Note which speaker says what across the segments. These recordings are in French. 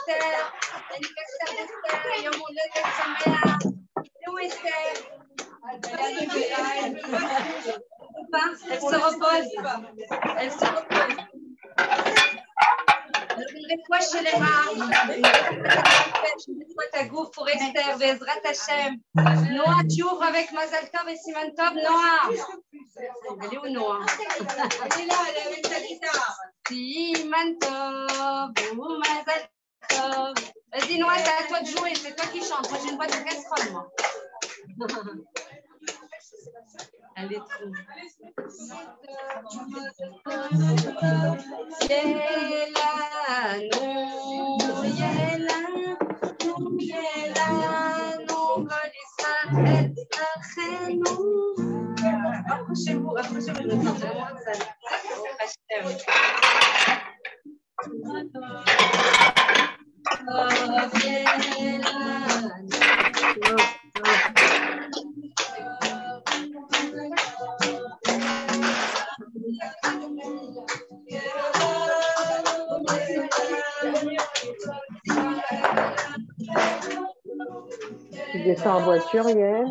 Speaker 1: Esther, l'anniversaire d'Esther, Yom Houledet Sameach. Où Esther? Elle se repose. Elle se repose. Une fois chez les mains, une fois ta gouffe pour Esther, Bezrat Hashem. Noah, tu ouvres avec Mazal Tov et Siman Tov. Noah. Elle est où Noah?
Speaker 2: Elle est là, elle est avec sa guitare.
Speaker 1: Siman Tov ou Mazal Tov. Vas-y Noah, c'est à toi de jouer, c'est toi qui chantes. Moi j'ai une boîte de casserole, moi. Elle est trop. Approchez-vous, approchez-vous.
Speaker 3: Tu descends en voiture, Yael?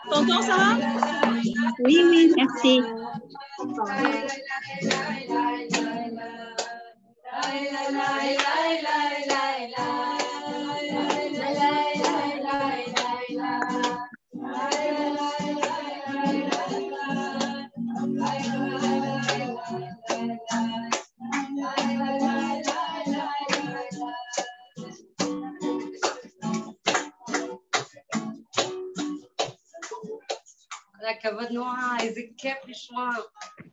Speaker 2: T'entends, Sarah?
Speaker 4: Oui, oui, merci.
Speaker 1: כבוד נורא, איזה כיף לשמוע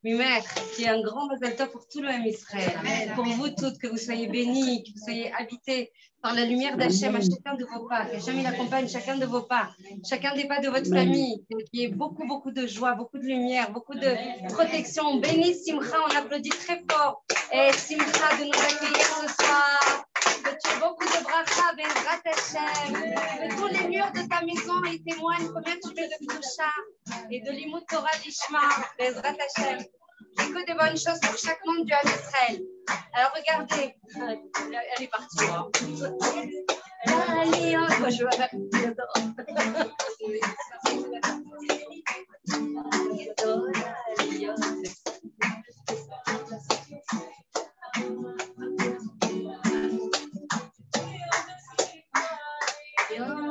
Speaker 1: ממך, qui est un grand mazal tov pour tout le Ham Israël, pour vous toutes, que vous soyez bénis, que vous soyez habités par la lumière d'Hachem à chacun de vos pas, qu'Hachem il accompagne chacun de vos pas, chacun des pas de votre famille, qu'il y ait beaucoup, beaucoup de joie, beaucoup de lumière, beaucoup de protection. Bénis Simcha, on applaudit très fort, et Simcha de nous accueillir ce soir, que tu aies beaucoup de bracha, Bezrat Hashem, que tous les murs de ta maison ils témoignent combien tu mets de Kedusha et de l'Imout Torah Lishma, Bezrat Hashem. Et que des bonnes choses pour chaque membre du Ham Israël. Alors regardez, elle est partie. Moi, je vais faire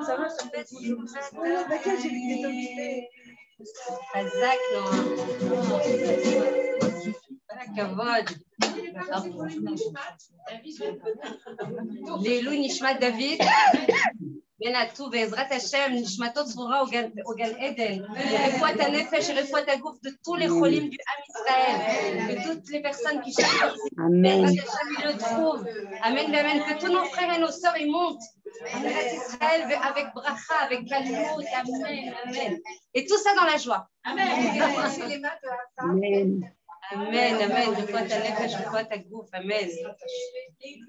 Speaker 1: ça va, ça fait חזק נורא. כבוד. לעילוי נשמת דוד, בן הטוב בעזרת השם, נשמתו צרורה וגן עדן, רפואת הנפש ורפואת הגוף de tous les חולים du Ham Israël, que toutes les personnes qui cherchent בעזרת השם ils le trouvent. Amen, amen, que tous nos frères et nos sœurs ils montent en Israël avec bracha, avec calmout, amen, amen. Et tout ça dans la joie. Amen.
Speaker 3: Amen.
Speaker 1: Amen, amen. רפואת הנפש, רפואת הגוף, amen.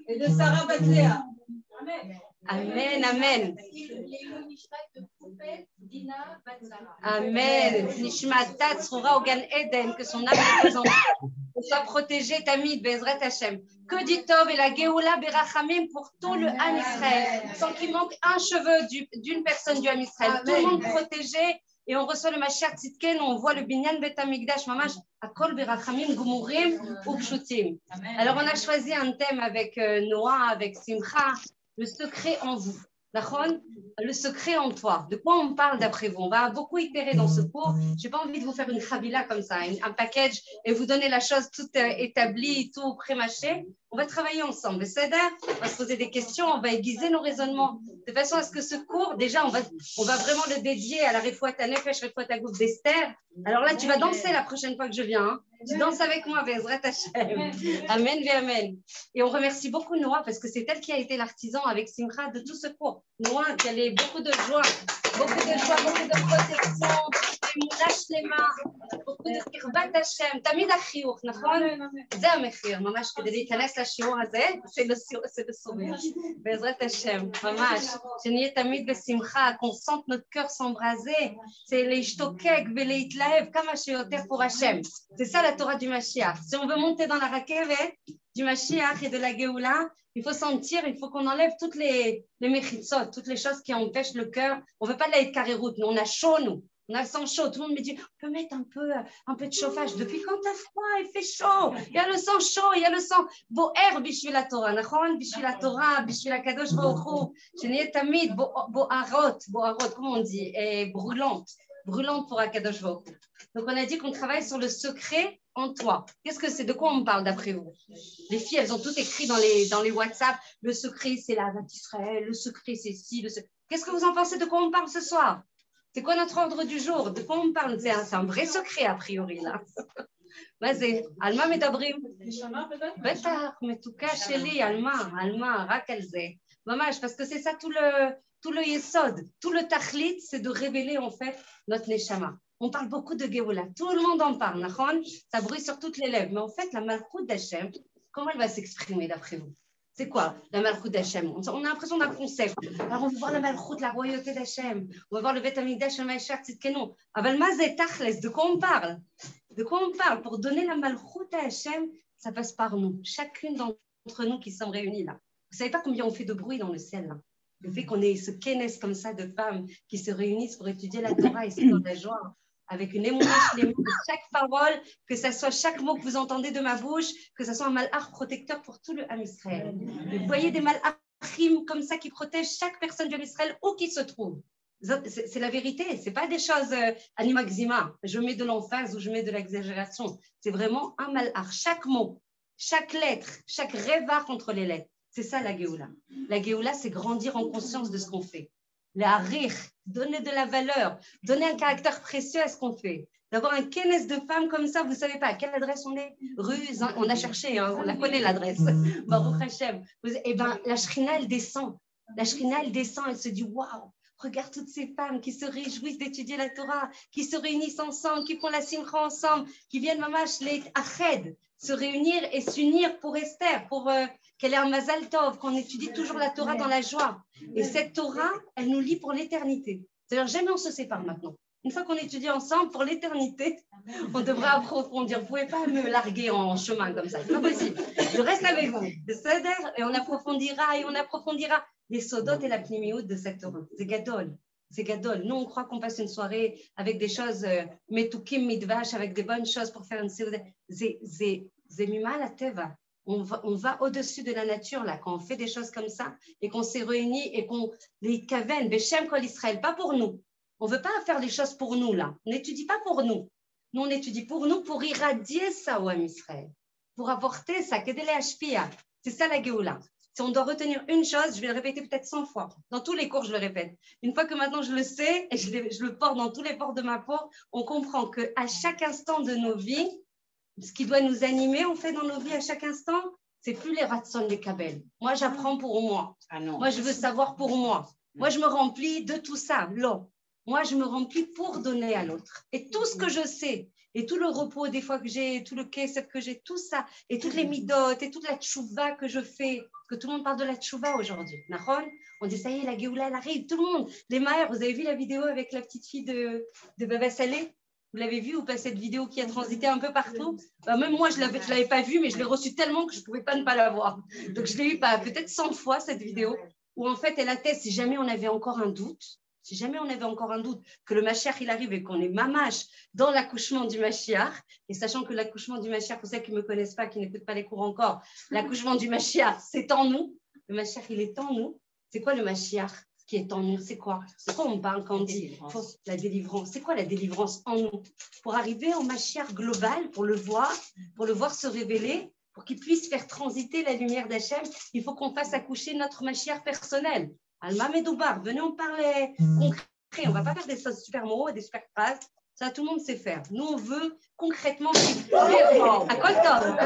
Speaker 2: Et de Sarah Batzéa. Amen.
Speaker 1: Amen, amen. Amen. Nishmata tzroura au Gan Eden, que son âme représente, soit protégée, Tamid, Bezrat Hashem. Que dit Tov et la Géoula Berachamim pour tout le Ham Israël, sans qu'il manque un cheveu d'une personne du Ham Israël. Tout le monde protégé. Et on reçoit le Mashiach Tzidken, on voit le Binyan Bet Hamikdash, Mamash, Akol Berachamim, Gumurim ou Pshutim. Alors on a choisi un thème avec Noah, avec Simcha, le secret en vous. Le secret en toi. De quoi on parle d'après vous? On va beaucoup itérer dans ce cours. Je n'ai pas envie de vous faire une khabila comme ça, un package, et vous donner la chose toute établie, tout prémâché. On va travailler ensemble. C'est-à-dire, on va se poser des questions, on va aiguiser nos raisonnements, de façon à ce que ce cours, déjà, on va vraiment le dédier à la Refouat HaNefesh, Refouat HaGouf d'Esther. Alors là, tu vas danser la prochaine fois que je viens. Hein. Tu danses avec moi, Bezrat Hashem. Amen, amen. Et on remercie beaucoup Noah, parce que c'est elle qui a été l'artisan avec Simcha de tout ce cours. Noah, qui a beaucoup de joie, beaucoup de protection. אמונה שלמה, beaucoup de קרבת השם, תמיד החיוך, נכון? זה המחיר, ממש כדי להיכנס לשיעור הזה, c'est le sourire, בעזרת השם, ממש, שנהיה תמיד בשמחה, qu'on sente notre cœur s'embraser, c'est להשתוקק ולהתלהב כמה שיותר pour השם, c'est ça la Torah du Mashiach, si on veut monter dans la raquette du Mashiach et de la Géoula, il faut sentir, il faut qu'on enlève toutes les méchitzot, toutes les choses qui empêchent le cœur. On ne veut pas de la carré route, nous on a chaud, nous. On a le sang chaud. Tout le monde me dit, on peut mettre un peu de chauffage. Depuis quand t'as froid, il fait chaud. Il y a le sang chaud, il y a le sang. Boer, bishvil la Torah, nachon, bishvil la Torah, bishvil la Kadosh Baruch Hu. Cheniyet tamid, boarot, comment on dit, brûlante pour Akadosh Baruch Hu. Donc on a dit qu'on travaille sur le secret en toi. Qu'est-ce que c'est? De quoi on parle d'après vous? Les filles, elles ont tout écrit dans les WhatsApp. Le secret, c'est la Havat Israël. Le secret, c'est ci. Qu'est-ce que vous en pensez? De quoi on parle ce soir? C'est quoi notre ordre du jour? De quoi on parle? C'est un vrai secret, a priori, là. Vas-y. Alma medabrim. Betar, metuka sheli, Alma, rak al ze. Mamach, parce que c'est ça tout le yesod. Tout le tachlit, c'est de révéler, en fait, notre neshama. On parle beaucoup de Géoula. Tout le monde en parle, ça brûle sur toutes les lèvres. Mais en fait, la Malchout d'Hachem, comment elle va s'exprimer d'après vous? C'est quoi la Malchout d'Hachem? On a l'impression d'un concept. Alors on veut voir la Malchout, la royauté d'Hachem. On va voir le Beth Amikdash, le Maïchar, Tzidkenu. Aval Mazé Tachles, de quoi on parle? De quoi on parle? Pour donner la Malchout à Hachem, ça passe par nous. Chacune d'entre nous qui sommes réunis là. Vous savez pas combien on fait de bruit dans le ciel là? Le fait qu'on ait ce kénès comme ça de femmes qui se réunissent pour étudier la Torah et c'est dans la joie. Avec une émotion de chaque parole, que ce soit chaque mot que vous entendez de ma bouche, que ce soit un malach protecteur pour tout le Ham Israël. Vous voyez des malachim comme ça qui protègent chaque personne du Ham Israël où qu'il se trouve. C'est la vérité, ce n'est pas des choses animaxima, je mets de l'emphase ou je mets de l'exagération. C'est vraiment un malach. Chaque mot, chaque lettre, chaque révar entre les lettres. C'est ça la Géoula. La Géoula, c'est grandir en conscience de ce qu'on fait. La rire, donner de la valeur, donner un caractère précieux à ce qu'on fait. D'avoir un kénès de femmes comme ça, vous ne savez pas à quelle adresse on est? Rue, on a cherché, on la connaît l'adresse. Baruch Hashem. Eh bien, la Shrina, elle descend. La Shrina, elle descend, elle se dit waouh, regarde toutes ces femmes qui se réjouissent d'étudier la Torah, qui se réunissent ensemble, qui font la simcha ensemble, qui viennent mamash les ached, se réunir et s'unir pour Esther, pour qu'elle ait un mazal tov, qu'on étudie toujours la Torah dans la joie. Et cette Torah, elle nous lie pour l'éternité. C'est-à-dire, jamais on se sépare maintenant. Une fois qu'on étudie ensemble, pour l'éternité, on devrait approfondir. Vous ne pouvez pas me larguer en chemin comme ça. C'est pas possible. Je reste avec vous. Et on approfondira les sodot et la pnimiout de cette Torah. C'est gadol. C'est gadol. Nous, on croit qu'on passe une soirée avec des choses metukim midvash, avec des bonnes choses pour faire une séance. C'est mima la teva. On va au-dessus de la nature, là, quand on fait des choses comme ça, et qu'on s'est réunis, et qu'on les kaven, Beshem Kol Israël, pas pour nous. On ne veut pas faire les choses pour nous, là. On n'étudie pas pour nous. Nous, on étudie pour nous, pour irradier ça au Ham Israël, pour apporter ça, Kedele Hashpia. C'est ça la Géoula. Si on doit retenir une chose, je vais le répéter peut-être 100 fois. Dans tous les cours, je le répète. Une fois que maintenant je le sais, et je le porte dans tous les pores de ma peau, on comprend qu'à chaque instant de nos vies, ce qui doit nous animer, on fait dans nos vies à chaque instant, c'est plus les ratson, les kabel. Moi, j'apprends pour moi.
Speaker 5: Ah non.
Speaker 1: Moi, je veux savoir pour moi. Moi, je me remplis de tout ça, l'eau. Moi, je me remplis pour donner à l'autre. Et tout ce que je sais, et tout le repos des fois que j'ai, tout le kesef que j'ai, tout ça, et toutes les midot, et toute la tchouva que je fais, parce que tout le monde parle de la tchouva aujourd'hui. On dit, ça y est, la Géoula, elle arrive, tout le monde. Les Maher, vous avez vu la vidéo avec la petite fille de Baba Salé? Vous l'avez vu ou pas cette vidéo qui a transité un peu partout? Même moi, je ne l'avais pas vue, mais je l'ai reçue tellement que je ne pouvais pas ne pas la voir. Donc, je l'ai eu peut-être 100 fois, cette vidéo, où en fait, elle atteste, si jamais on avait encore un doute, que le Mashiach, il arrive et qu'on est mamash dans l'accouchement du Mashiach, et sachant que l'accouchement du Mashiach, pour ceux qui ne me connaissent pas, qui n'écoutent pas les cours encore, l'accouchement du Mashiach, c'est en nous. Le Mashiach, il est en nous. C'est quoi le Mashiach qui est en nous? C'est quoi? C'est quoi on parle quand on dit la délivrance? C'est quoi la délivrance en nous? Pour arriver au Mashiach global, pour le voir se révéler, pour qu'il puisse faire transiter la lumière d'Hachem, il faut qu'on fasse accoucher notre Mashiach personnel. Alma Medoubar, venez, on parle concret. On ne va pas faire des choses super mots et des super phrases. Ça, tout le monde sait faire. Nous, on veut concrètement à Koltov.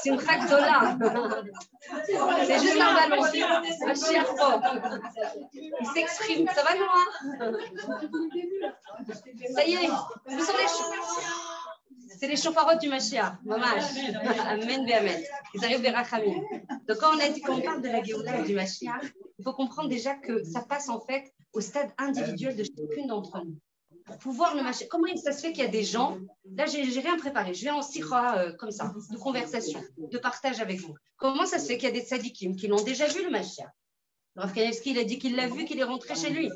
Speaker 1: C'est une Chagdola. C'est juste un ballon. Il s'exprime. Ça va, Noah? Ça y est. Où sont les chaufarots? C'est les chauffarots du Mashiach. Mamash. Amen, amen. Ils arrivent vers Rachamim. Donc, quand on parle de la Géoula du Mashiach, il faut comprendre déjà que ça passe en fait au stade individuel de chacune d'entre nous. Pour pouvoir le Mashiach. Comment ça se fait qu'il y a des gens, là j'ai rien préparé, je viens en sikha comme ça, de conversation, de partage avec vous. Comment ça se fait qu'il y a des tzadikim qui l'ont déjà vu le Mashiach? Rav Kanevski, il a dit qu'il l'a vu, qu'il est rentré chez lui.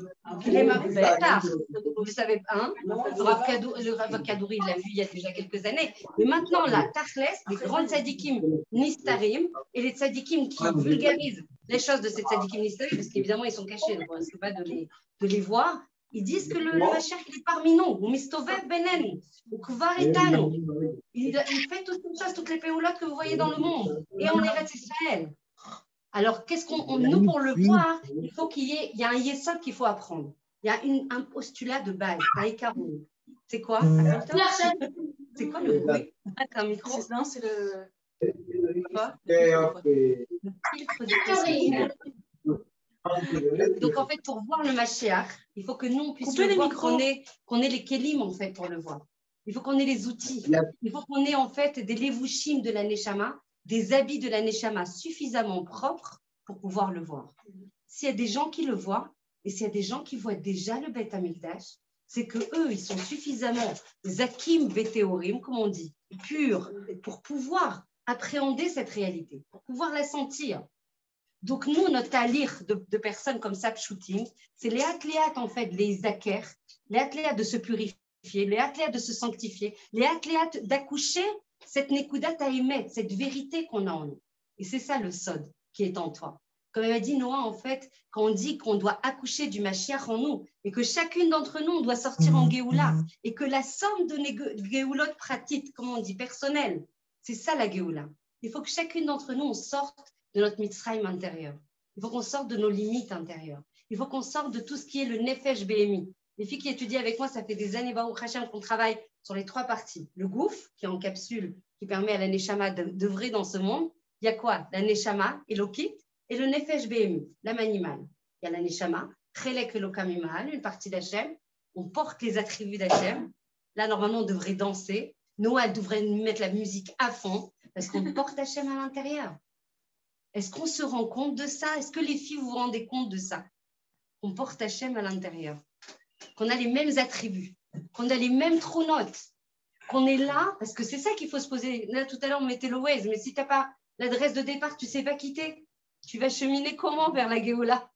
Speaker 1: Il est marié tard. Vous savez, hein? Le Rav Kadouri, il l'a vu il y a déjà quelques années. Mais maintenant, là, Tachles, les grands tzadikim nistarim et les tzadikim qui vulgarisent les choses de ces tzadikim nistarim, parce qu'évidemment, ils sont cachés, donc on ne risque pas de les voir. Ils disent que le Mashiach, il est parmi nous. Ou mistovev benen, ou kvar etanu. Il fait toutes les choses, toutes les péoulottes que vous voyez dans le monde. Et on est Eretz Israël. Alors, nous, pour le voir, il faut qu'il y ait un yesod qu'il faut apprendre. Il y a un postulat de base, un écarou. C'est quoi? C'est quoi le bruit? Un micro?
Speaker 2: Non, c'est le...
Speaker 1: Quoi? Le filtre de Donc, en fait, pour voir le Mashiach, il faut que nous, on puisse le voir, qu'on ait les kelim, en fait, pour le voir. Il faut qu'on ait les outils. Il faut qu'on ait, en fait, des levushim de la Neshama, des habits de la Neshama suffisamment propres pour pouvoir le voir. S'il y a des gens qui le voient, et s'il y a des gens qui voient déjà le Beth Amikdash, c'est qu'eux, ils sont suffisamment zakim veteorim, comme on dit, purs, pour pouvoir appréhender cette réalité, pour pouvoir la sentir. Donc, nous, notre talir de personnes comme ça, shooting, c'est les athlètes, en fait, les akers, les athlètes de se purifier, les athlètes de se sanctifier, les athlètes d'accoucher cette nekudat haïmet, cette vérité qu'on a en nous. Et c'est ça le sod qui est en toi. Comme elle a dit Noah, en fait, quand on dit qu'on doit accoucher du Mashiach en nous, et que chacune d'entre nous, on doit sortir en Géoula, et que la somme de Géoulot pratique, comme on dit, personnelle, c'est ça la Géoula. Il faut que chacune d'entre nous, on sorte de notre Mitzrayim intérieur. Il faut qu'on sorte de nos limites intérieures. Il faut qu'on sorte de tout ce qui est le Nefesh BMI. Les filles qui étudient avec moi, ça fait des années, Baruch Hashem, qu'on travaille sur les 3 parties. Le Gouf, qui est en capsule, qui permet à la Neshama d'œuvrer dans ce monde. Il y a quoi? La Neshama, Elokit, et le Nefesh BMI, l'âme animale. Il y a la Neshama, Chelek Elokam Imal, une partie d'Hachem. On porte les attributs d'Hachem. Là, normalement, on devrait danser. Noah devrait mettre la musique à fond, parce qu'on porte Hachem à l'intérieur. Est-ce qu'on se rend compte de ça? Est-ce que les filles vous rendez compte de ça? Qu'on porte Hachem à l'intérieur, qu'on a les mêmes attributs, qu'on a les mêmes trônotes, qu'on est là, parce que c'est ça qu'il faut se poser. Là, tout à l'heure, on mettait le Waze, mais si tu n'as pas l'adresse de départ, tu ne sais pas quitter, tu vas cheminer comment vers la Géoula?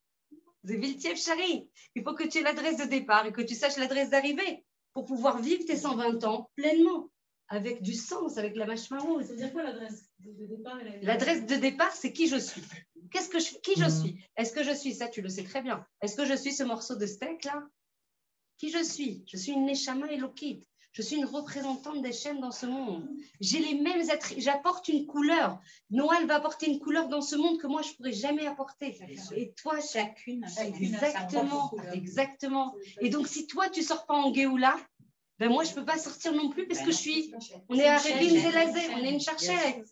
Speaker 1: Zéviltiev Chari. Il faut que tu aies l'adresse de départ et que tu saches l'adresse d'arrivée pour pouvoir vivre tes 120 ans pleinement, avec du sens, avec la mashmaou.
Speaker 2: Ça veut dire quoi l'adresse de départ?
Speaker 1: L'adresse de départ, c'est qui je suis. Qui je suis? Est-ce que je suis, ça tu le sais très bien, est-ce que je suis ce morceau de steak là? Qui je suis? Je suis une Neshama Elokit. Je suis une représentante d'Hachem dans ce monde. J'ai les mêmes attributs. J'apporte une couleur. Noël va apporter une couleur dans ce monde que moi, je ne pourrais jamais apporter. Et toi, chacune. Exactement. Exactement. Et donc, si toi, tu ne sors pas en Géoula, ben moi, je ne peux pas sortir non plus parce que on est à Rebim Zelazé, on est une charchette.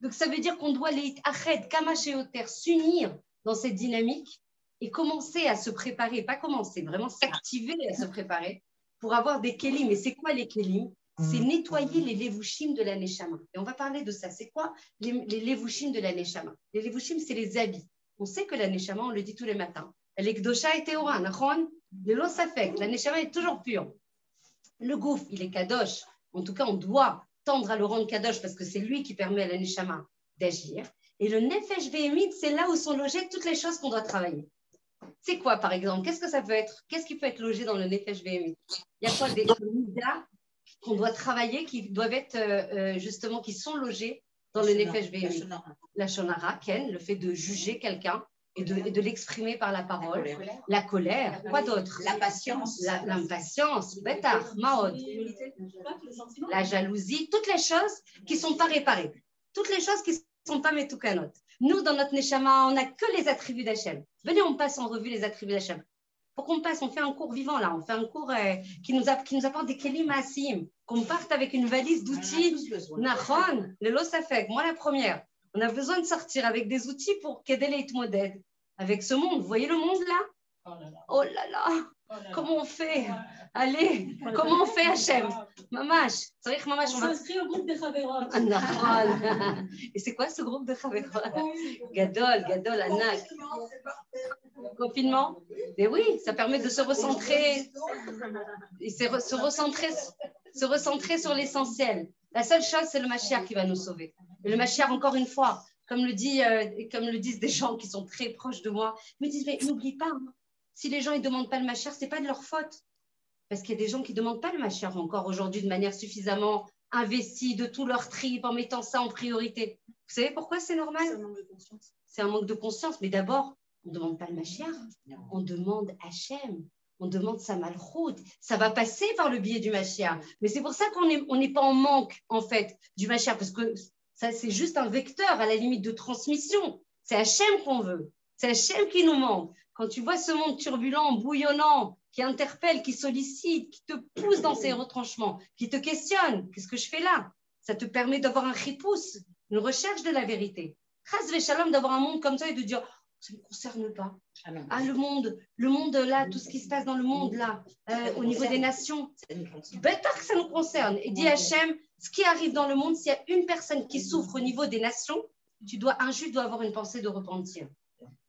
Speaker 1: Donc, ça veut dire qu'on doit les Ached, Kamashéoter, s'unir dans cette dynamique et commencer à se préparer, pas commencer, vraiment s'activer à se préparer pour avoir des kélim. Et c'est quoi les kélim? C'est nettoyer les levushim de la neshama. Et on va parler de ça. C'est quoi les levushim de la neshama? Les levushim, c'est les habits. On sait que la neshama, on le dit tous les matins, elle est kdosha et teora, nachon, de l'eau s'affecte. La neshama est toujours pure. Le gouf, il est kadosh. En tout cas, on doit tendre à le rendre kadosh parce que c'est lui qui permet à la neshama d'agir. Et le nefesh vehemit, c'est là où sont logées toutes les choses qu'on doit travailler. C'est quoi, par exemple? Qu'est-ce que ça peut être? Qu'est-ce qui peut être logé dans le Nefesh Vehemit? Il y a quoi des midas qu'on doit travailler, qui doivent être justement, qui sont logés dans le Nefesh Vehemit? La shonara, Ken, le fait de juger quelqu'un et de l'exprimer par la parole. La colère. Quoi d'autre?
Speaker 5: La patience.
Speaker 1: L'impatience. Betar, Maod. La jalousie. Toutes les choses qui ne sont pas réparées. Toutes les choses qui ne sont pas metoukanot. Nous, dans notre Neshama, on n'a que les attributs d'Hachem. Venez, on passe en revue les attributs d'Hachem. Pour qu'on passe, on fait un cours vivant là, on fait un cours qui nous apporte des kelim asim, qu'on parte avec une valise d'outils. Nahon, le Losafek, moi la première. On a besoin de sortir avec des outils pour qu'aider les modèles. Avec ce monde, vous voyez le monde là? Oh là là, comment on fait? Allez, comment on fait Hachem? Mamash, c'est vrai que Mamash, on va
Speaker 2: s'inscrire au groupe des Chaverot.
Speaker 1: Et c'est quoi ce groupe de Chaverot? Gadol, Anak. Confinement? Mais oui, ça permet de se recentrer et se recentrer sur l'essentiel. La seule chose, c'est le Mashiach qui va nous sauver. Et le Mashiach, encore une fois, comme le disent des gens qui sont très proches de moi, me disent, mais n'oublie pas, hein, si les gens ne demandent pas le Mashiach, ce n'est pas de leur faute. Parce qu'il y a des gens qui ne demandent pas le Mashiach encore aujourd'hui de manière suffisamment investie de tout leur trip en mettant ça en priorité. Vous savez pourquoi c'est normal?
Speaker 2: C'est un manque de conscience.
Speaker 1: C'est un manque de conscience. Mais d'abord, on ne demande pas le Mashiach, on demande Hachem, on demande sa malchoute. Ça va passer par le biais du Mashiach. Mais c'est pour ça qu'on n'est pas en manque, en fait, du Mashiach, parce que ça, c'est juste un vecteur à la limite de transmission. C'est Hachem qu'on veut. C'est Hachem qui nous manque. Quand tu vois ce monde turbulent, bouillonnant, qui interpelle, qui sollicite, qui te pousse dans ses retranchements, qui te questionne, qu'est-ce que je fais là? Ça te permet d'avoir un ripousse, une recherche de la vérité. Chas v'shalom d'avoir un monde comme ça et de dire, ça ne me concerne pas. Ah, le monde là, tout ce qui se passe dans le monde là, au niveau des nations, bêta que ça nous concerne. Et dit Hachem, ce qui arrive dans le monde, s'il y a une personne qui souffre au niveau des nations, un juif doit avoir une pensée de repentir.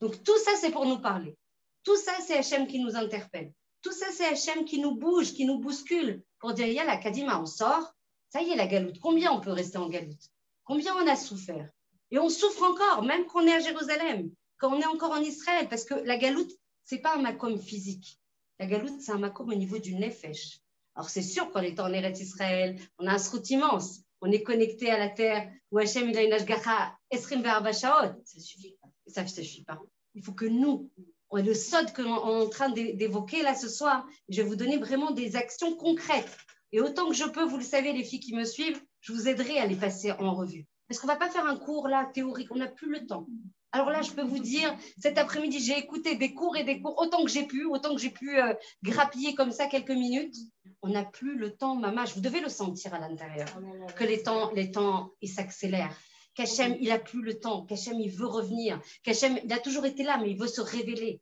Speaker 1: Donc tout ça, c'est pour nous parler. Tout ça, c'est Hachem qui nous interpelle. Tout ça, c'est Hachem qui nous bouge, qui nous bouscule pour dire, y'a la Kadima, on sort. Ça y est, la galoute. Combien on peut rester en galoute? Combien on a souffert? Et on souffre encore, même qu'on est à Jérusalem, quand on est encore en Israël, parce que la galoute, ce n'est pas un makom physique. La galoute, c'est un makom au niveau du nefesh. Alors, c'est sûr qu'en étant en Eretz Israël, on a un srout immense. On est connecté à la terre où Hachem, il a une ashgacha esrim ve'arba shaot. Ça ne suffit pas. Ça ne suffit pas. Il faut que nous, le sod qu'on est en train d'évoquer là ce soir, je vais vous donner vraiment des actions concrètes. Et autant que je peux, vous le savez, les filles qui me suivent, je vous aiderai à les passer en revue. Parce qu'on ne va pas faire un cours là, théorique, on n'a plus le temps. Alors là, je peux vous dire, cet après-midi, j'ai écouté des cours et des cours, autant que j'ai pu grappiller comme ça quelques minutes. On n'a plus le temps, maman, vous devez le sentir à l'intérieur, que les temps ils s'accélèrent. Qu'Hachem, il n'a plus le temps, qu'Hachem, il veut revenir, qu'Hachem, il a toujours été là, mais il veut se révéler.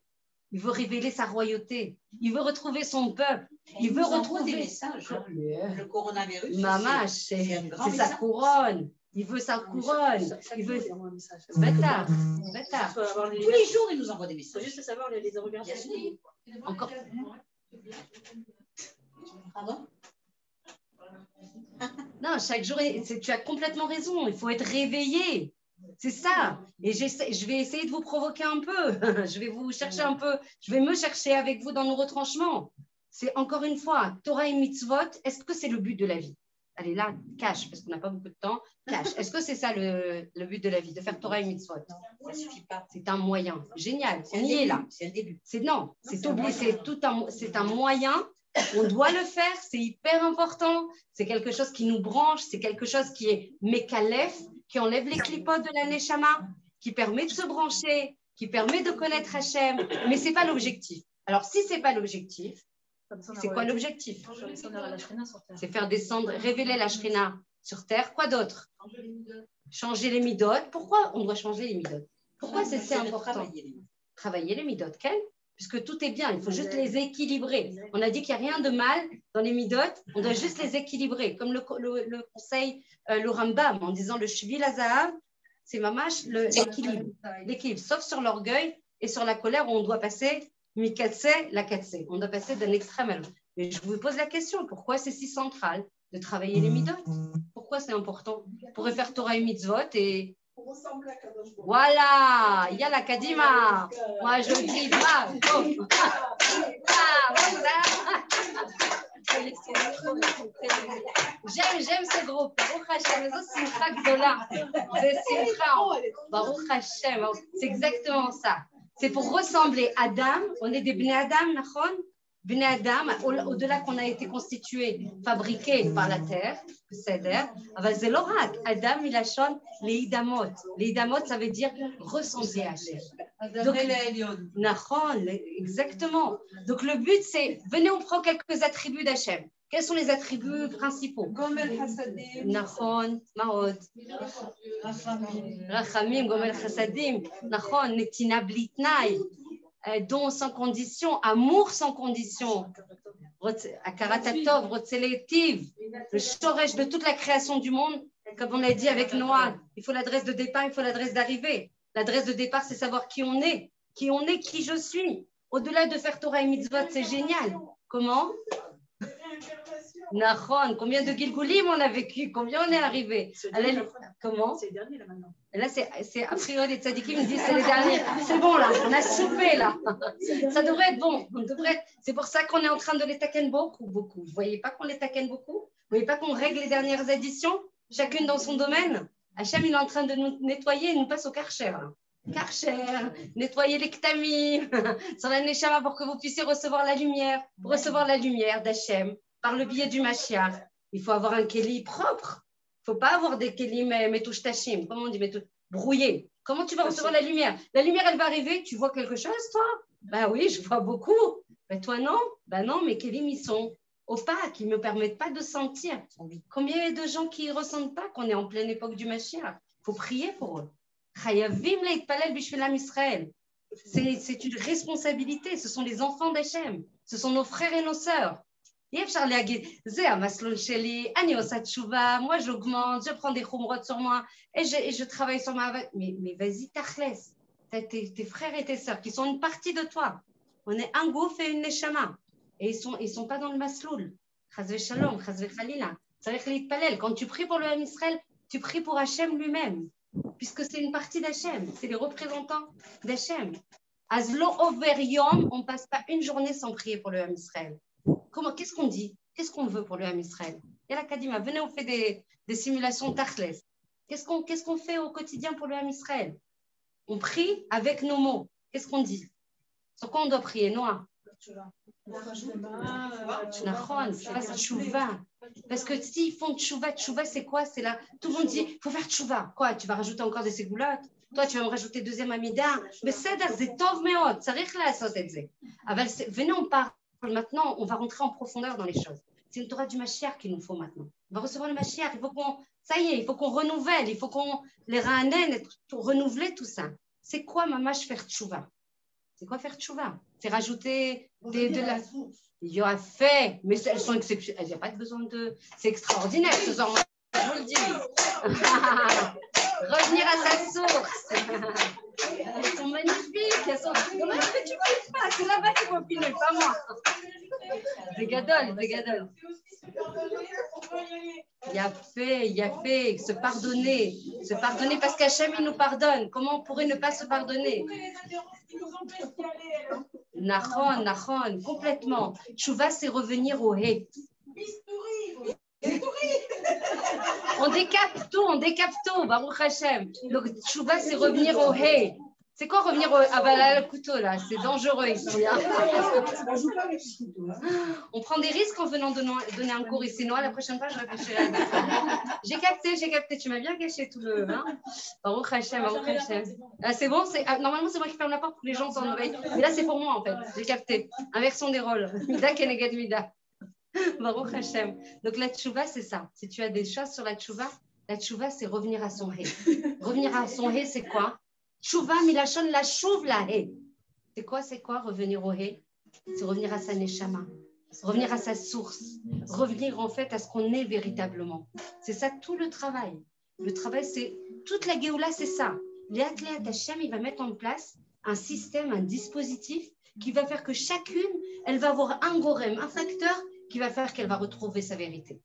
Speaker 1: Il veut révéler sa royauté. Il veut retrouver son peuple. Il veut retrouver
Speaker 5: des messages. Le coronavirus,
Speaker 1: maman, c'est sa couronne. Il veut sa couronne. Il veut. Bêta.
Speaker 5: Tous les jours, il nous envoie des messages.
Speaker 2: Il faut juste savoir les regarder.
Speaker 1: Encore.
Speaker 5: Pardon?
Speaker 1: Non, chaque jour, tu as complètement raison. Il faut être réveillé. C'est ça. Et je vais essayer de vous provoquer un peu. Je vais vous chercher un peu. Je vais me chercher avec vous dans nos retranchements. C'est encore une fois, Torah et mitzvot, est-ce que c'est le but de la vie? Allez là, cache, parce qu'on n'a pas beaucoup de temps. Cache. Est-ce que c'est ça le but de la vie, de faire Torah et mitzvot?
Speaker 5: Ça ne suffit pas.
Speaker 1: C'est un moyen. Génial. On y est là.
Speaker 5: C'est un début.
Speaker 1: C'est un moyen. On doit le faire. C'est hyper important. C'est quelque chose qui nous branche. C'est quelque chose qui est mékalef, qui enlève les clipotes de la neshama, qui permet de se brancher, qui permet de connaître Hachem. Mais ce n'est pas l'objectif. Alors, si ce n'est pas l'objectif, c'est quoi l'objectif? C'est faire descendre, révéler la Shrina sur terre. Quoi d'autre? Changer les midot. Pourquoi on doit changer les midot? Pourquoi c'est si important? Travailler les midot, Ken? Puisque tout est bien, il faut juste les équilibrer. On a dit qu'il n'y a rien de mal dans les midot, on doit juste les équilibrer. Comme le conseil le Rambam en disant le shvil hazahav, c'est mamash l'équilibre. Sauf sur l'orgueil et sur la colère où on doit passer mikatse la katse. On doit passer d'un extrême à l'autre. Mais je vous pose la question, pourquoi c'est si central de travailler les midot? Pourquoi c'est important? On pourrait faire Torah et mitzvot et voilà, il y a la Kadima. Moi, je dis, j'aime ce groupe. Baruch Hashem, c'est simcha gdola. C'est simcha. Baruch Hashem, c'est exactement ça. C'est pour ressembler à Adam. On est des bnei Adam, nachon? Bnei Adam, au-delà qu'on a été constitué, fabriqué par la terre, c'est-à-dire, c'est l'orak. Adam, il a chanté les idamot. Les idamot, ça veut dire ressembler à Hachem. Donc, exactement. Donc, le but, c'est, venez, on prend quelques attributs d'Hachem. Quels sont les attributs principaux? Nachon, Maod, Rachamim, Gomel Chassadim, Nachon, Netina Blitnaï, don sans condition, amour sans condition, Akaratatov, Rotseletiv, le shoresh de toute la création du monde, comme on l'a dit avec Noah, il faut l'adresse de départ, il faut l'adresse d'arrivée. L'adresse de départ, c'est savoir qui on est, qui je suis. Au-delà de faire Torah et Mitzvot, c'est génial. Comment? Nachon, combien de Gilgulim on a vécu, combien on est arrivé. Comment?
Speaker 2: C'est le dernier là maintenant.
Speaker 1: Là, c'est a priori les tzadikim me disent c'est les derniers. C'est bon là, on a soupé là. Ça devrait être bon. C'est pour ça qu'on est en train de les taken beaucoup. Vous ne voyez pas qu'on les taken beaucoup? Vous ne voyez pas qu'on règle les dernières éditions, chacune dans son domaine? Hachem, il est en train de nous nettoyer, il nous passe au karcher. Karcher, nettoyer les ktamim, sur la neshama pour que vous puissiez recevoir la lumière. Pour recevoir la lumière d'Hachem, par le biais du Mashiach, il faut avoir un kéli propre. Il ne faut pas avoir des kélim metouch tachim, comment on dit, brouillés. Comment tu vas recevoir la lumière? La lumière, elle va arriver, tu vois quelque chose, toi? Ben oui, je vois beaucoup. Ben toi, non? Ben non, mes kélim, ils sont opaques, ils ne me permettent pas de sentir. Combien il y a de gens qui ne ressentent pas qu'on est en pleine époque du Mashiach? Il faut prier pour eux. Chayavim leitpalel bishvilam Israël. C'est une responsabilité, ce sont les enfants d'Hachem, ce sont nos frères et nos sœurs. Moi j'augmente, je prends des khumrot sur moi et je travaille sur ma... Mais vas-y, tachles, tes frères et tes sœurs qui sont une partie de toi. On est un gouf et une neshama. Et ils sont pas dans le masloul. Chazve shalom, chazve chalila. Quand tu pries pour le Ham Israël, tu pries pour Hachem lui-même, puisque c'est une partie d'Hachem, c'est les représentants d'Hachem. Azlo over yom, on ne passe pas une journée sans prier pour le Ham Israël. Qu'est-ce qu'on dit? Qu'est-ce qu'on veut pour le Ham Israël? Et la Kadima, venez, on fait des simulations tachles. Qu'est-ce qu'on fait au quotidien pour le Ham Israël? On prie avec nos mots. Qu'est-ce qu'on dit? Sur quoi on doit prier, Noah? Tchouva. Parce que s'ils font tchouva, c'est quoi? C'est là, tout le monde dit, il faut faire tchouva. Quoi? Tu vas rajouter encore des ségoulottes? Toi, tu vas me rajouter deuxième amida? Mais c'est tov meod, ça rire là, ça c'est. Venez, on parle. Maintenant, on va rentrer en profondeur dans les choses. C'est une Torah du Mashiach qu'il nous faut maintenant. On va recevoir le Mashiach. Il faut il faut qu'on renouvelle. Il faut qu'on les ra'anen, renouveler tout ça. C'est quoi, mamash, faire tchouva? C'est quoi faire tchouva? C'est rajouter de la... Il y a fait, mais elles sont exceptionnelles. Il n'y a pas de besoin de... C'est extraordinaire, ce soir, je vous le dis. Revenir à sa source. Elles sont magnifiques. Elles sont... Dommage que tu ne files pas. C'est là-bas qu'il faut filer, pas moi. C'est gadol, c'est gadol. Il y a fait, se pardonner parce qu'Hachem, il nous pardonne. Comment on pourrait ne pas se pardonner? Nachon, complètement. Tchouva, c'est revenir au hé. On décape tout, Baruch Hashem. Donc, Tchouva, c'est revenir au hé. C'est quoi revenir au... Ah bah là, le couteau, là, c'est dangereux ici. Hein. On prend des risques en venant donner un cours ici. Noah, la prochaine fois, je réfléchirai à ça. J'ai capté. Tu m'as bien gâché tout le... Hein. Baruch Hashem. Ah, c'est bon, normalement, c'est moi qui ferme la porte pour que les gens s'en oreillent. Mais là, c'est pour moi, en fait. J'ai capté. Inversion des rôles. Mida keneged mida. Baruch Hashem. Donc, la tchouva, c'est ça. Si tu as des choses sur la tchouva, c'est revenir à son hé. Revenir à son hé, c'est quoi? Tchouva, milachon, la chouve, la hé. C'est quoi revenir au hé? C'est revenir à sa neshama, revenir à sa source, revenir en fait à ce qu'on est véritablement. C'est ça tout le travail. Le travail, c'est toute la Géoula, c'est ça. Léat Hashem, il va mettre en place un système, un dispositif qui va faire que chacune, elle va avoir un gorem, un facteur qui va faire qu'elle va retrouver sa vérité.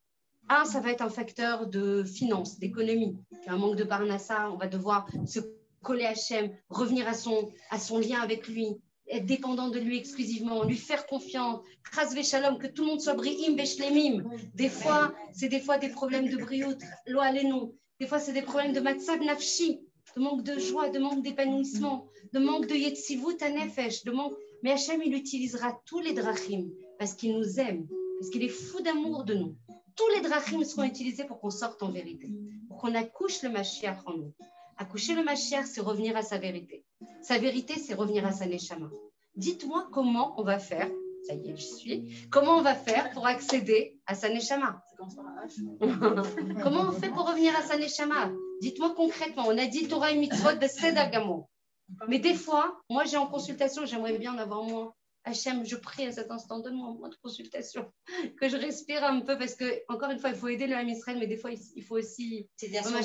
Speaker 1: Ça va être un facteur de finance, d'économie. Il y a un manque de parnassa, on va devoir se coller à Hachem, revenir à son lien avec lui, être dépendant de lui exclusivement, lui faire confiance, chas shalom, que tout le monde soit bri'im veshlemim. Des fois, c'est des problèmes de briout, lo alenu. Des fois, c'est des problèmes de matzab nafshi, de manque de joie, de manque d'épanouissement, de manque de yetzivut anefesh, de manque. Mais Hachem, il utilisera tous les drachim, parce qu'il nous aime, parce qu'il est fou d'amour de nous. Tous les drachim seront utilisés pour qu'on sorte en vérité, pour qu'on accouche le Mashiach en nous. Accoucher le Mashiach, c'est revenir à sa vérité. Sa vérité, c'est revenir à sa neshama. Dites-moi comment on va faire, ça y est, j'y suis, comment on va faire pour accéder à sa neshama. Comment on fait pour revenir à sa neshama? Dites-moi concrètement. On a dit Torah et mitzvot de Seder Gamor. Mais des fois, moi j'ai en consultation, j'aimerais bien en avoir moins. Hachem, je prie à cet instant, donne-moi moins de consultation, que je respire un peu, parce que, encore une fois, il faut aider le Ham Israël, mais des fois, il faut aussi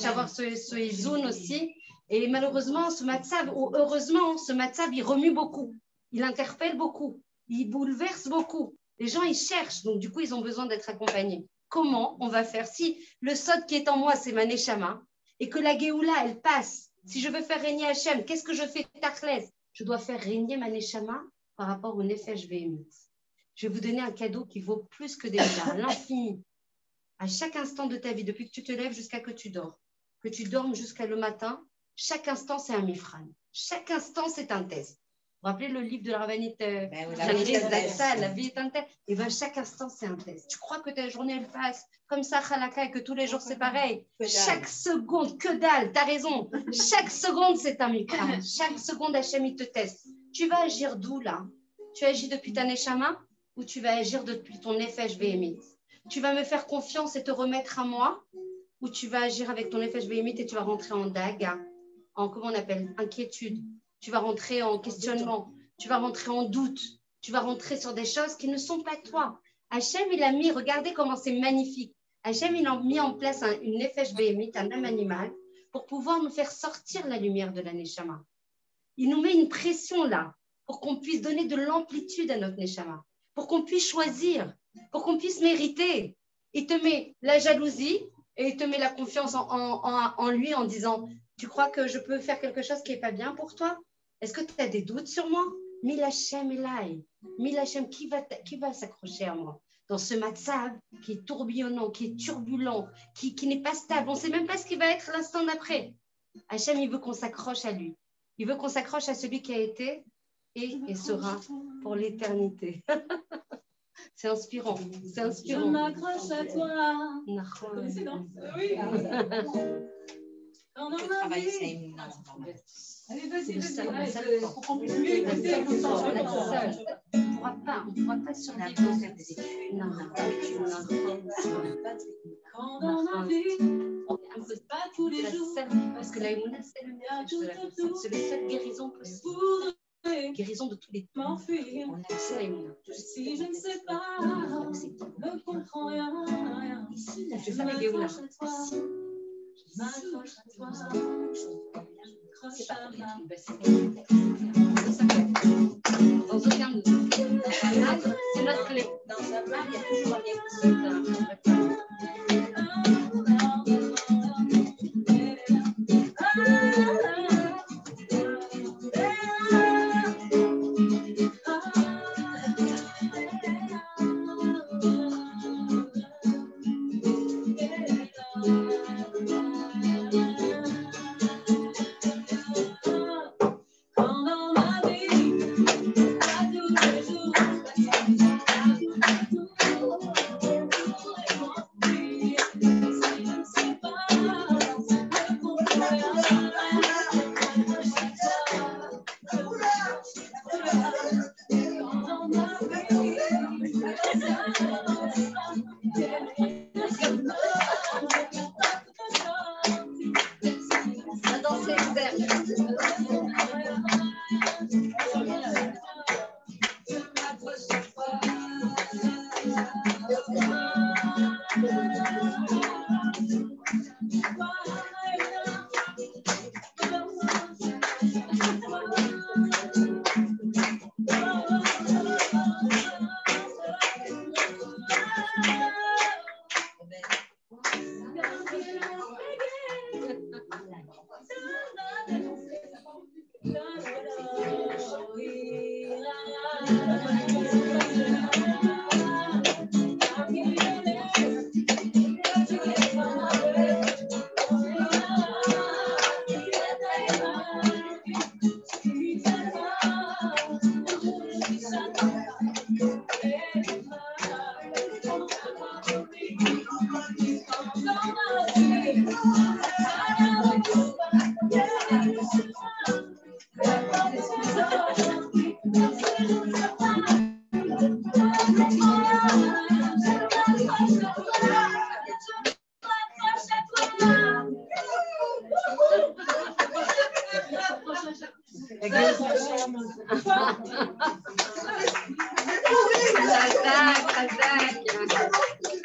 Speaker 1: avoir ce izoun aussi. Et malheureusement, ce matzav, ou heureusement, ce matzav, il remue beaucoup, il interpelle beaucoup, il bouleverse beaucoup. Les gens, ils cherchent, donc du coup, ils ont besoin d'être accompagnés. Comment on va faire? Si le sod qui est en moi, c'est ma neshama, et que la Géoula, elle passe, si je veux faire régner Hachem, qu'est-ce que je fais? Tachles, je dois faire régner ma neshama par rapport au Nefesh Behemit. Je vais vous donner un cadeau qui vaut plus que des milliards, l'infini. À chaque instant de ta vie, depuis que tu te lèves jusqu'à que tu dors, que tu dormes jusqu'à le matin, chaque instant, c'est un mifran. Chaque instant, c'est un test. Vous vous rappelez le livre de la rabbinite la vie est un test. Et bien, chaque instant, c'est un test. Tu crois que ta journée, elle passe comme ça, Khalaka, et que tous les jours, c'est pareil. Chaque seconde, que dalle, tu as raison. Chaque seconde, c'est un mifran. Chaque seconde, Hachem, il te teste. Tu vas agir d'où, là? Tu agis depuis ta neshama ou tu vas agir depuis ton nefesh behemit? Tu vas me faire confiance et te remettre à moi, ou tu vas agir avec ton nefesh behemit et tu vas rentrer en daga, en, comment on appelle, inquiétude. Tu vas rentrer en questionnement, tu vas rentrer en doute, tu vas rentrer sur des choses qui ne sont pas toi. Hachem, il a mis, regardez comment c'est magnifique. Hachem, il a mis en place une nefesh behemit, un âme animal, pour pouvoir nous faire sortir la lumière de la neshama. Il nous met une pression là, pour qu'on puisse donner de l'amplitude à notre neshama, pour qu'on puisse choisir, pour qu'on puisse mériter. Il te met la jalousie et il te met la confiance en lui en disant, tu crois que je peux faire quelque chose qui n'est pas bien pour toi? Est-ce que tu as des doutes sur moi? Mil Hashem Elai, Mil Hashem, qui va s'accrocher à moi? Dans ce matzav qui est tourbillonnant, qui est turbulent, qui n'est pas stable, on ne sait même pas ce qui va être l'instant d'après. Hachem, il veut qu'on s'accroche à lui. Il veut qu'on s'accroche à celui qui a été et sera pour l'éternité. C'est inspirant. C'est inspirant.
Speaker 2: Je m'accroche à toi. Oui.
Speaker 5: On peut travailler ça une
Speaker 2: Allez, vas-y,
Speaker 1: Ça
Speaker 2: vas-y. Pour qu'on puisse mieux écouter.
Speaker 1: On ne pourra pas survivre. Non.
Speaker 2: Quand dans ma vie, c'est pas tous les jours.
Speaker 1: Parce que la Emouna, c'est le message de la personne. C'est la seule guérison possible. Guérison de tous les
Speaker 2: m'enfuir.
Speaker 1: On a accès à la Emouna.
Speaker 2: Si je ne sais pas, ne comprends rien.
Speaker 1: Ici, je fais la Géoula.
Speaker 2: Je m'accroche à toi.
Speaker 1: C'est pas rien. Dans aucun doute. C'est notre clé.
Speaker 5: Dans sa part, il y a toujours un lien.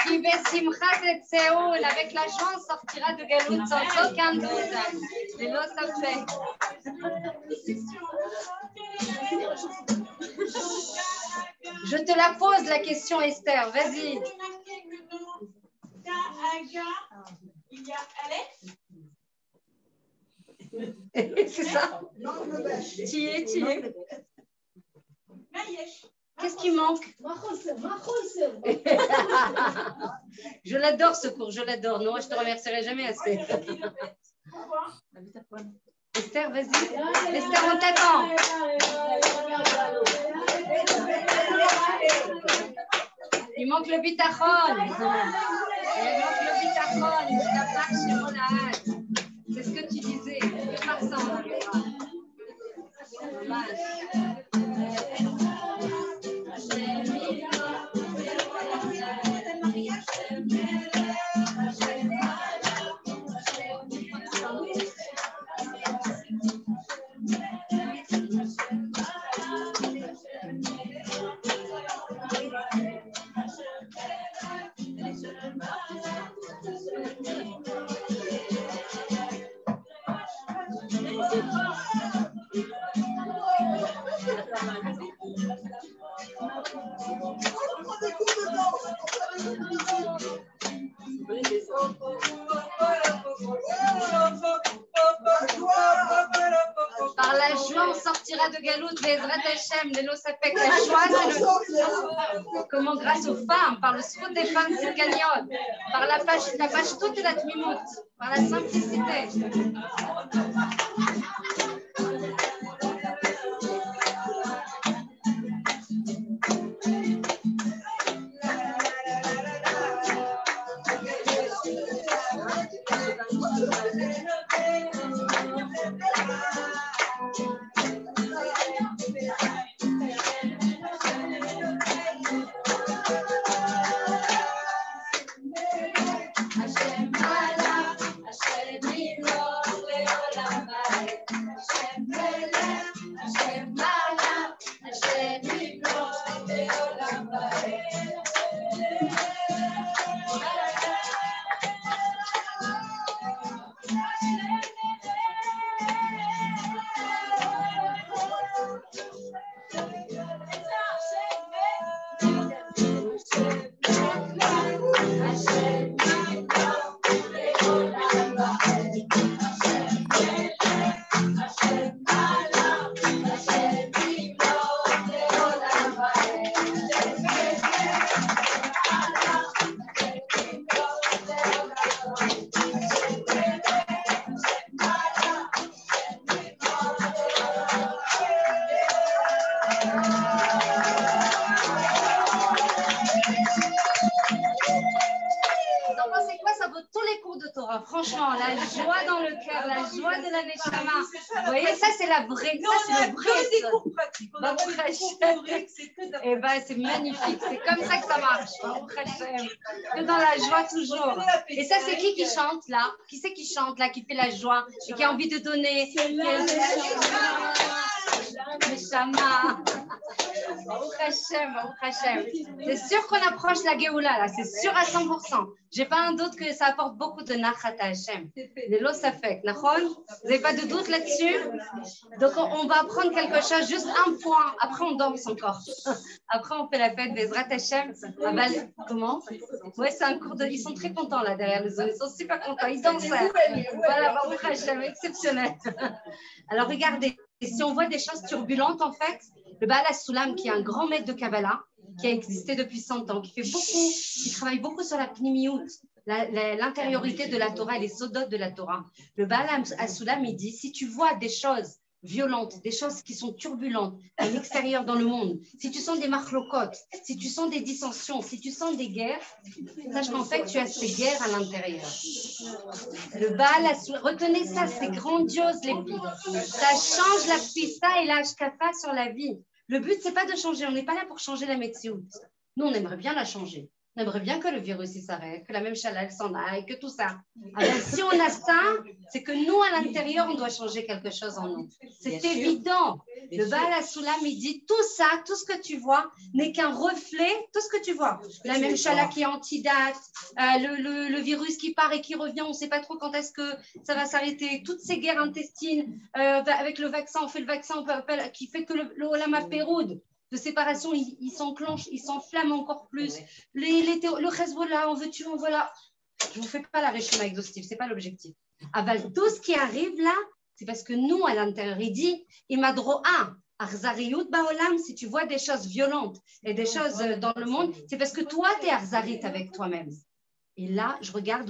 Speaker 1: Qui besimchat et Tseoul, avec la joie on sortira de Galout sans aucun doute. Et là ça fait. Je te la pose la question Esther, vas-y. C'est ça. Tu es. Qu'est-ce qui manque? Je l'adore ce cours, je l'adore. Non, je te remercierai jamais assez. Esther, vas-y. Esther, on t'attend. Il manque le bitachon. Il manque le bitachon. Il manque la plaque chez Monahan. C'est ce que tu disais. Que par ça, on arrivera. Par la joie, on sortira de Galout, Bezrat Hashem, les Losapek. La joie, c'est le. Comment, grâce aux femmes, par le srout des femmes, c'est gagnant. Par la page toute et la tmimout, par la simplicité. Franchement, la joie dans le cœur, la joie de la Neshama. Vous voyez, ça c'est la vraie. Ça c'est le vrai.
Speaker 2: Des cours pratiques. On a
Speaker 1: et ben c'est magnifique. C'est comme ça que ça marche. Que dans la joie toujours. Et ça c'est qui chante là? Qui c'est qui chante là, qui fait la joie et qui a envie de donner? Neshama. Baruch Hashem, Baruch Hashem. C'est sûr qu'on approche la Géoula là, c'est sûr à 100%. J'ai pas un doute que ça apporte beaucoup de nachat à Hashem. De l'eau ça fait, nachon? Vous n'avez pas de doute là-dessus? Donc on va apprendre quelque chose, juste un point. Après on danse encore. Après on fait la fête Bezrat Hashem. Comment? Ouais, c'est un cours de. Ils sont très contents là derrière les zones. Ils sont super contents. Ils dansent. Voilà, Baruch Hashem, exceptionnel. Alors regardez, si on voit des choses turbulentes en fait. Le Baal HaSulam, qui est un grand maître de Kabbalah, qui a existé depuis 100 ans, qui travaille beaucoup sur la pnimiout, l'intériorité de la Torah et les sodotes de la Torah. Le Baal HaSulam, il dit, si tu vois des choses violentes, des choses qui sont turbulentes à l'extérieur dans le monde, si tu sens des marlocotes, si tu sens des dissensions, si tu sens des guerres, sache qu'en fait, tu as ces guerres à l'intérieur. Le Baal, retenez ça, c'est grandiose les filles. Ça change la pista et la hashkafa sur la vie. Le but, c'est pas de changer, on n'est pas là pour changer la médecine. Nous, on aimerait bien la changer. On aimerait bien que le virus il s'arrête, que la même chaleur s'en aille, que tout ça. Alors, si on a ça, c'est que nous, à l'intérieur, on doit changer quelque chose en nous. C'est évident. Le Baal HaSulam, il dit tout ça, tout ce que tu vois, n'est qu'un reflet, tout ce que tu vois. La même chaleur qui est antidate, le virus qui part et qui revient, on ne sait pas trop quand est-ce que ça va s'arrêter. Toutes ces guerres intestines, avec le vaccin, on fait le vaccin qui fait que le Olama Péroud, de séparation, il s'enclenche, il s'enflamme encore plus. Le Hezbollah, on veut tuer, on veut là. Je ne vous fais pas la réchima exhaustive, ce n'est pas l'objectif. Aval, tout ce qui arrive là, c'est parce que nous, à l'intérieur, il dit, Imadroa, Arzariyut Baolam, si tu vois des choses violentes et des choses dans le monde, c'est parce que toi, tu es Arzarit avec toi-même. Et là, je regarde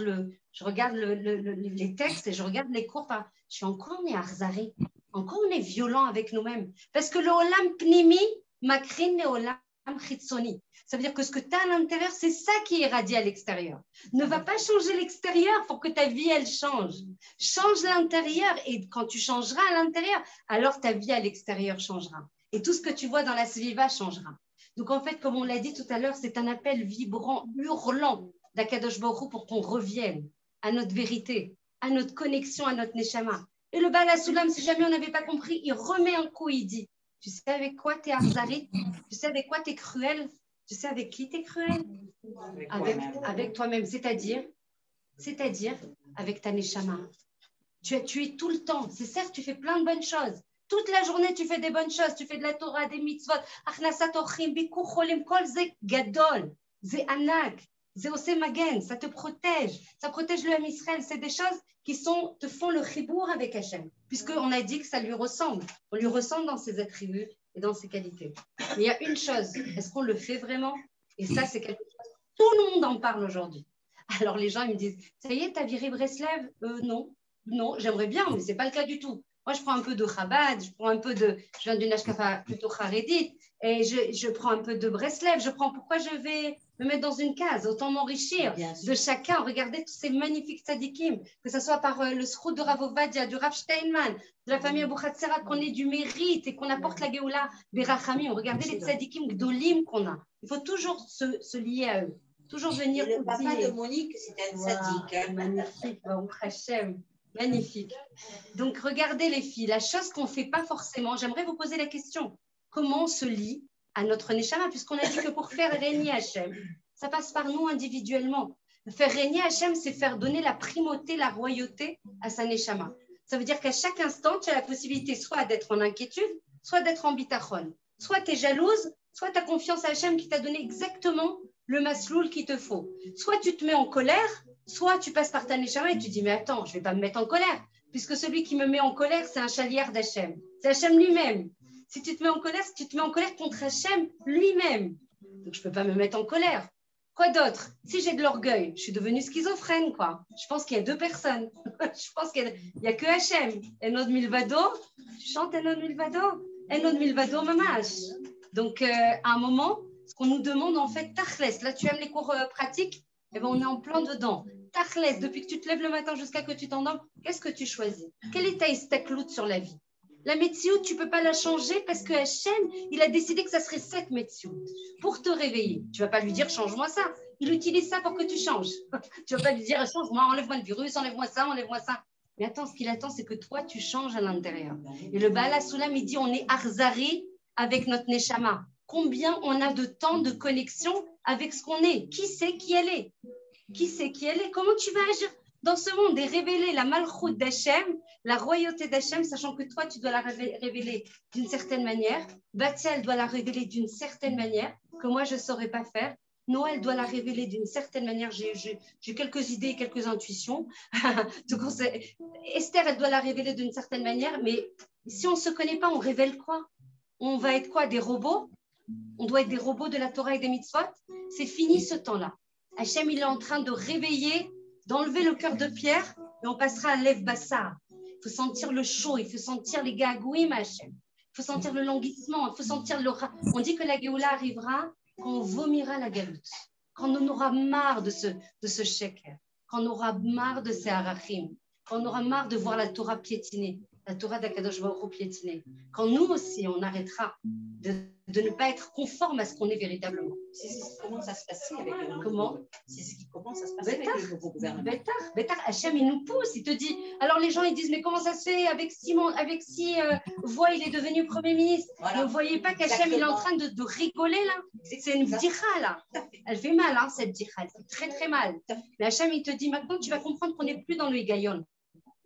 Speaker 1: les textes et je regarde les cours. Je suis encore, on est Arzarit, encore on est violent avec nous-mêmes. Parce que le Olam Pnimi, Makrin le Olam Chitsoni. Ça veut dire que ce que tu as à l'intérieur, c'est ça qui irradie à l'extérieur. Ne va pas changer l'extérieur pour que ta vie, elle change. Change l'intérieur et quand tu changeras à l'intérieur, alors ta vie à l'extérieur changera. Et tout ce que tu vois dans la Sviva changera. Donc en fait, comme on l'a dit tout à l'heure, c'est un appel vibrant, hurlant d'Akadosh Baruch Hu pour qu'on revienne à notre vérité, à notre connexion, à notre Neshama. Et le Baal HaSulam, si jamais on n'avait pas compris, il remet un coup, il dit, tu sais avec quoi tu es Arzarit? Tu sais avec quoi tu es cruel? Tu sais avec qui tu es cruel? Avec toi-même, c'est-à-dire avec ta Neshama. Tu es tout le temps. C'est certes, tu fais plein de bonnes choses. Toute la journée, tu fais des bonnes choses. Tu fais de la Torah, des mitzvot. Achnasat orchim, bikur cholim, kol ze gadol, ze anak, ze ose magen. Ça te protège. Ça protège le Ham Israël. C'est des choses qui te font le chibour avec Hachem. Puisqu'on a dit que ça lui ressemble. On lui ressemble dans ses attributs et dans ses qualités. Mais il y a une chose. Est-ce qu'on le fait vraiment? Et ça, c'est quelque chose. Tout le monde en parle aujourd'hui. Alors les gens ils me disent, ça y est, t'as viré Breslev? Non, j'aimerais bien, mais ce n'est pas le cas du tout. Moi, je prends un peu de Chabad, je viens d'une Ashkafa plutôt Haredite, et je prends un peu de Breslev, pourquoi je vais me mettre dans une case? Autant m'enrichir de chacun. Regardez tous ces magnifiques tzadikim, que ce soit par le Srout de Rav Ovadia, du Rav Steinman, de la famille Abou Hatzerat, qu'on ait du mérite et qu'on apporte la Géoula Berachamim. Regardez les tzadikim gdolim qu'on a. Il faut toujours se lier à eux. Toujours venir.
Speaker 5: Et le papa de Monique, c'était un tzaddik.
Speaker 1: Magnifique, Hachem. Magnifique. Donc, regardez les filles, la chose qu'on ne fait pas forcément, j'aimerais vous poser la question. Comment on se lie à notre Neshama? Puisqu'on a dit que pour faire régner Hachem, ça passe par nous individuellement. Faire régner Hachem, c'est faire donner la primauté, la royauté à sa Neshama. Ça veut dire qu'à chaque instant, tu as la possibilité soit d'être en inquiétude, soit d'être en bitachon. Soit tu es jalouse, soit tu as confiance à Hachem qui t'a donné exactement le masloul qu'il te faut. Soit tu te mets en colère, soit tu passes par ta Neshama et tu dis, mais attends, je ne vais pas me mettre en colère, puisque celui qui me met en colère, c'est un chalière d'Hachem. C'est Hachem lui-même. Si tu te mets en colère, tu te mets en colère contre Hachem lui-même. Donc, je ne peux pas me mettre en colère. Quoi d'autre? Si j'ai de l'orgueil, je suis devenue schizophrène, quoi. Je pense qu'il y a deux personnes. Je pense qu'il n'y a que Hachem. Enod Milvado, tu chantes Enod Milvado? Enod Milvado, mamash. Donc, à un moment, ce qu'on nous demande, en fait, tachles, là, tu aimes les cours pratiques? Eh bien, on est en plein dedans. Tachles, depuis que tu te lèves le matin jusqu'à que tu t'endormes, qu'est-ce que tu choisis? Quelle est ta istaklout sur la vie? La métiout, tu ne peux pas la changer parce que Hachem, il a décidé que ça serait cette métiout pour te réveiller. Tu ne vas pas lui dire, change-moi ça. Il utilise ça pour que tu changes. Tu ne vas pas lui dire, change-moi, enlève-moi le virus, enlève-moi ça, enlève-moi ça. Mais attends, ce qu'il attend, c'est que toi, tu changes à l'intérieur. Et le Baal HaSulam, il dit, on est Arzari avec notre Neshama. Combien on a de temps de connexion avec ce qu'on est? Qui sait qui elle est? Qui sait qui elle est? Comment tu vas agir dans ce monde et révéler la malchoute d'Hachem, la royauté d'Hachem, sachant que toi, tu dois la révéler d'une certaine manière. Batial doit la révéler d'une certaine manière, que moi, je ne saurais pas faire. Noël doit la révéler d'une certaine manière. J'ai quelques idées, quelques intuitions. Esther, elle doit la révéler d'une certaine manière. Mais si on ne se connaît pas, on révèle quoi? On va être quoi? Des robots? On doit être des robots de la Torah et des mitzvot? C'est fini ce temps-là. Hachem, il est en train de réveiller, d'enlever le cœur de pierre et on passera à l'Ev Bassar. faut sentir le chaud, il faut sentir les gagouim, Hachem. Il faut sentir le languissement, il faut sentir le... On dit que la Géoula arrivera quand on vomira la galoute, quand on aura marre de ce sheker, quand on aura marre de ces arachim, quand on aura marre de voir la Torah piétiner, la Torah d'Akadosh Baruch Hu piétiner, quand nous aussi on arrêtera de ne pas être conforme à ce qu'on est véritablement.
Speaker 5: C'est ce qui commence à se passer avec le nouveau
Speaker 1: Comment?
Speaker 5: C'est ce qui commence à se passer avec le nouveau gouvernement.
Speaker 1: Bétar, Hachem, il nous pousse, il te dit. Alors les gens, ils disent, mais comment ça se fait avec si Voix, il est devenu Premier ministre.
Speaker 5: Voilà.
Speaker 1: Mais vous ne voyez pas qu'Hachem, il est en train de rigoler là. C'est une bdicha là. Elle fait mal, hein, cette bdicha. Elle fait très très mal. Mais Hachem, il te dit, maintenant, tu vas comprendre qu'on n'est plus dans le higayon.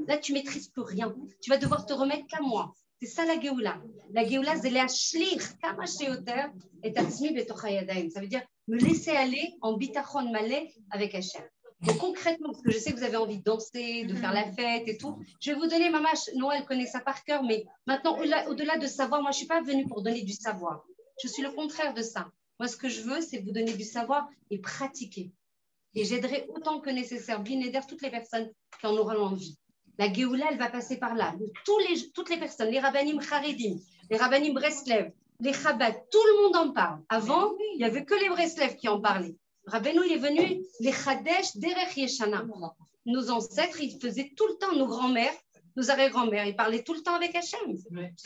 Speaker 1: Là, tu ne maîtrises plus rien. Tu vas devoir te remettre qu'à moi. C'est ça la Géoula. La Géoula, c'est la shlir, kama sheyoter, et tatsmi betocha yadayim. Ça veut dire me laisser aller en bitachon malé avec Hachem. Donc concrètement, parce que je sais que vous avez envie de danser, de faire la fête et tout, je vais vous donner, Mamash, Noël connaît ça par cœur, mais maintenant, au-delà de savoir, moi, je ne suis pas venue pour donner du savoir. Je suis le contraire de ça. Moi, ce que je veux, c'est vous donner du savoir et pratiquer. Et j'aiderai autant que nécessaire, Blinéder, toutes les personnes qui en auront envie. La Géoula, elle va passer par là. Toutes les personnes, les Rabbanim Charedim, les Rabbanim Breslev, les Chabad, tout le monde en parle. Avant, il n'y avait que les Breslev qui en parlaient. Rabbeinu, il est venu, les Chadesh Derech Yeshana. Nos ancêtres, ils faisaient tout le temps, nos grands-mères, nos arrière-grands-mères, ils parlaient tout le temps avec Hachem.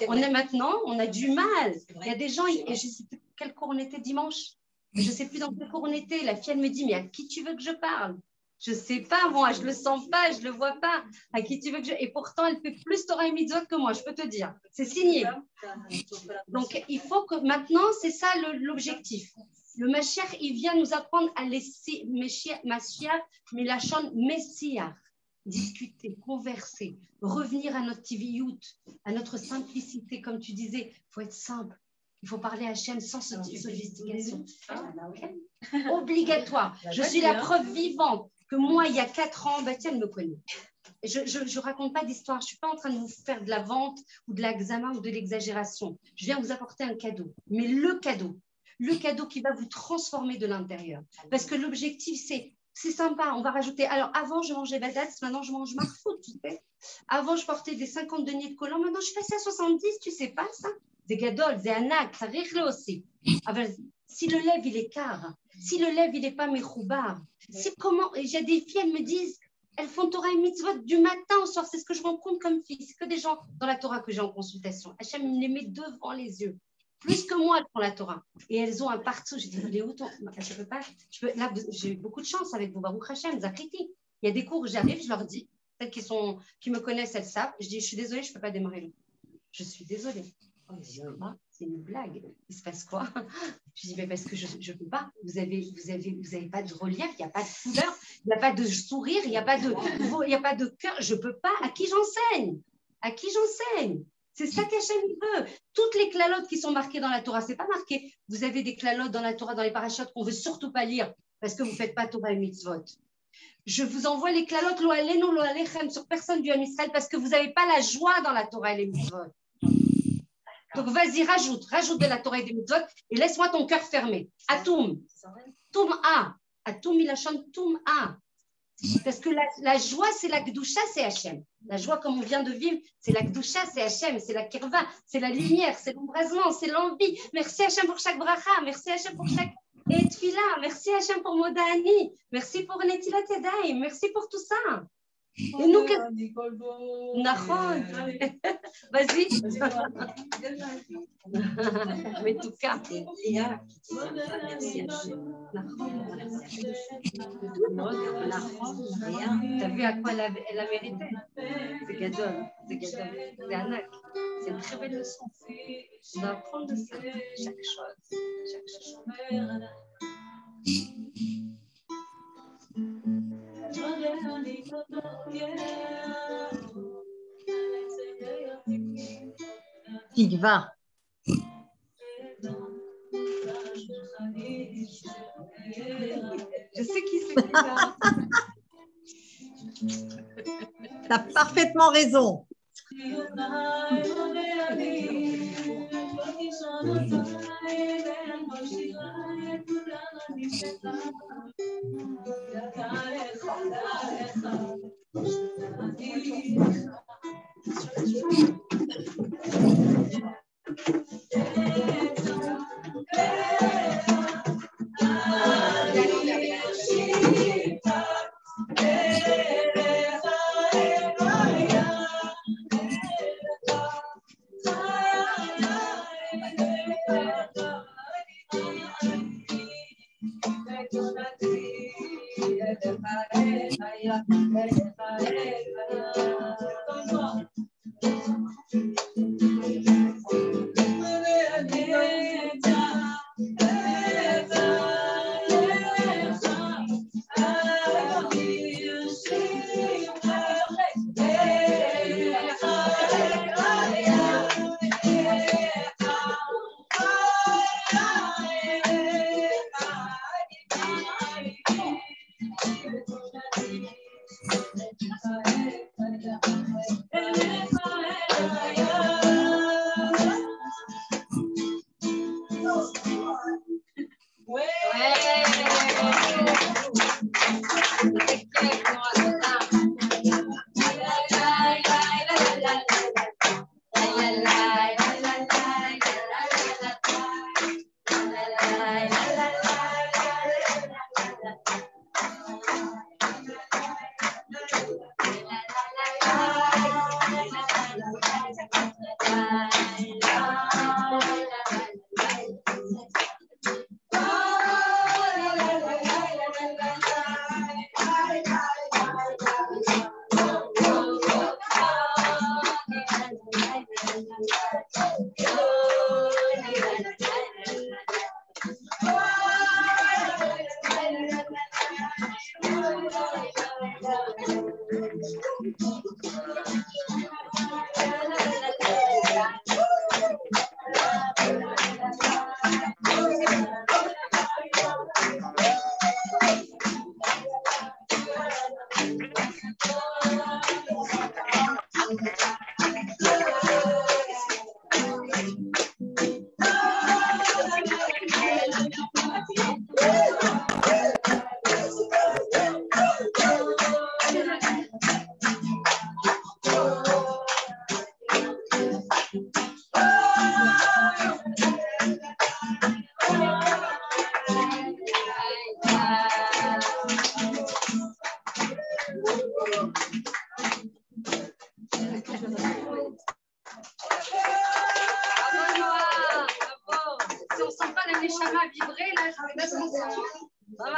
Speaker 1: On est maintenant, on a du mal. Il y a des gens, et je ne sais plus quel cours on était dimanche, je ne sais plus dans quel cours on était. La fille, elle me dit, mais à qui tu veux que je parle? Je ne sais pas, moi, je ne le sens pas, je ne le vois pas. À qui tu veux que je... Et pourtant, elle fait plus Torah et Mitzvot que moi, je peux te dire. C'est signé. Donc, il faut que maintenant, c'est ça l'objectif. Le Mashiach, il vient nous apprendre à laisser Mashiach, Milachon, Messiah, discuter, converser, revenir à notre tiviout, à notre simplicité, comme tu disais. Il faut être simple. Il faut parler à Hachem sans sophistication. Obligatoire. Je suis la preuve vivante que moi, il y a 4 ans, Batiane me connaît. Je ne raconte pas d'histoire. Je ne suis pas en train de vous faire de la vente ou de l'examen ou de l'exagération. Je viens vous apporter un cadeau. Mais le cadeau qui va vous transformer de l'intérieur. Parce que l'objectif, c'est sympa. On va rajouter. Alors, avant, je mangeais Badat, maintenant, je mange Marfout, tu sais. Avant, je portais des 50 deniers de collant. Maintenant, je suis passée à 70. Tu ne sais pas ça? C'est gadol, c'est anak, ça rire aussi. Si le lève, il est car, si le lève, il n'est pas mechoubar, c'est comment, j'ai des filles, elles me disent, elles font Torah et Mitzvot du matin au soir, c'est ce que je rencontre comme filles, c'est que des gens dans la Torah que j'ai en consultation. Hachem me les met devant les yeux, plus que moi pour la Torah. Et elles ont un partout, je dis, il est où ton... Je peux pas, là, j'ai eu beaucoup de chance avec vous, Baruch Hachem, Zakriti. Il y a des cours où j'arrive, je leur dis, celles qui me connaissent, elles savent, je dis, je suis désolée, je ne peux pas démarrer le cours. Je suis désolée. C'est une blague. Il se passe quoi? Je dis, mais parce que je ne peux pas. Vous avez pas de relief, il n'y a pas de couleur, il n'y a pas de sourire, il n'y a pas de cœur. Je ne peux pas. À qui j'enseigne? À qui j'enseigne? C'est ça qu'Hachem veut. Toutes les clalotes qui sont marquées dans la Torah, ce n'est pas marqué. Vous avez des clalotes dans la Torah, dans les parachutes qu'on ne veut surtout pas lire parce que vous ne faites pas Torah et Mitzvot. Je vous envoie les clalotes, lo alenu, lo alechem, sur personne du Ham Israël parce que vous n'avez pas la joie dans la Torah et les Mitzvot. Donc, vas-y, rajoute de la Torah et des Mitzvot et laisse-moi ton cœur fermé. Atum. Tum A. Atum Milachon Tum A. Parce que la joie, c'est la Gdusha, c'est Hachem. La joie, comme on vient de vivre, c'est la Gdusha, c'est Hachem, c'est la Kirva, c'est la lumière, c'est l'embrasement, c'est l'envie. Merci Hachem pour chaque bracha, merci Hachem pour chaque etfila, merci Hachem pour Modani, merci pour Netilat Yadayim, merci pour tout ça. Et nous, vas-y. Mais tout cas, t'as vu à quoi elle a mérité? C'est gadol, c'est anak. C'est une très belle leçon. On doit apprendre de ça, chaque chose.
Speaker 6: Tigva.
Speaker 1: Je sais qui c'est qui là.
Speaker 6: T'as parfaitement raison.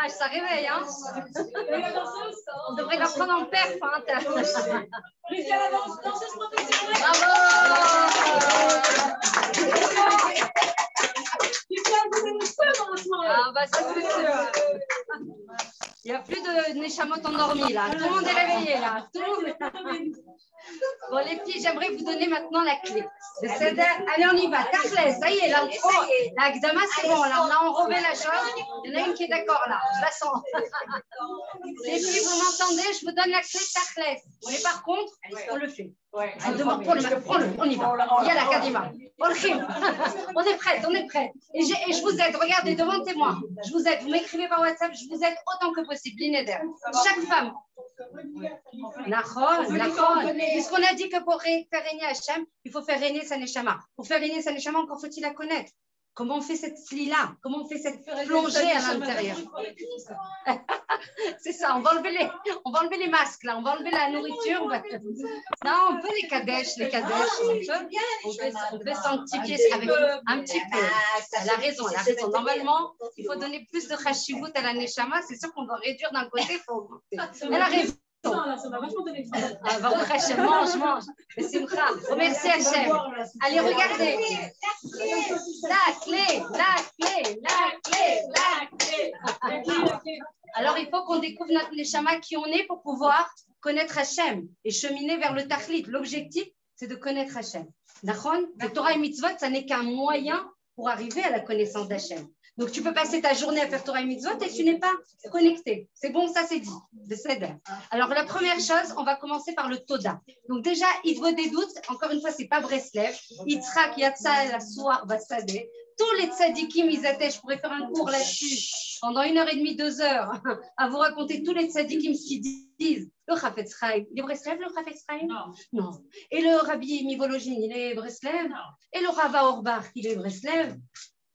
Speaker 1: Ça réveille, hein? On devrait la prendre en perf, hein? Bravo! Ah bah ça c'est sûr. Il n'y a plus de Neshamot endormis là. Tout le monde est réveillé là. Tout le monde est... Bon les filles, j'aimerais vous donner maintenant la clé. Allez, on y va. Tachlès, ça y est, là, la Akdama, c'est bon. Là, on a enrobé la chose. Il y en a une qui est d'accord là. Je la sens. Les filles, vous m'entendez? Je vous donne la clé Tachlès. Mais par contre, on le fait. On demande, prends-le, on y va. Il y a la Kadima. On est prête, on est prête. Et je vous aide, regardez, devant témoin. Je vous aide, vous m'écrivez par WhatsApp, je vous aide autant que possible, l'inéder. Chaque femme. Puisqu'on a dit que pour faire régner Hachem, il faut faire régner sa Neshama. Pour faire régner sa Neshama, encore faut-il la connaître. Comment on fait cette sli-là? Comment on fait cette plongée à l'intérieur? C'est ça, on va enlever les masques là, on va enlever la nourriture. Non, on peut les kadèches, on peut sanctifier avec un petit peu. Elle a raison. Normalement, il faut donner plus de chashivut à la neshama. C'est sûr qu'on va réduire d'un côté, il faut augmenter. Elle a raison.
Speaker 2: Ça va vachement donner.
Speaker 1: Baruch Hashem, mange. Simcha. Remercie Hachem. Allez, regardez. La clé. Alors, il faut qu'on découvre notre neshama, qui on est, pour pouvoir connaître Hachem et cheminer vers le tachlit. L'objectif, c'est de connaître Hachem. D'accord? Le Torah et Mitzvot, ça n'est qu'un moyen pour arriver à la connaissance d'Hachem. Donc, tu peux passer ta journée à faire Torah et Mitzvot et tu n'es pas connecté. C'est bon, ça c'est dit. Alors, la première chose, on va commencer par le Toda. Donc, déjà, il vaut des doutes. Encore une fois, ce n'est pas Breslev. Yitzhak, Yatsa, la Soir, Bassadeh. Tous les tzadikim, ils étaient, je pourrais faire un cours là-dessus pendant 1h30, 2 heures, à vous raconter tous les tzadikim ce qu'ils disent. Le Chafetz Chaim, il est Breslev, le Chafetz Chaim? Non. Et le Rabbi Mivologine, il est Breslev? Et le Rava Orbach, il est Breslev?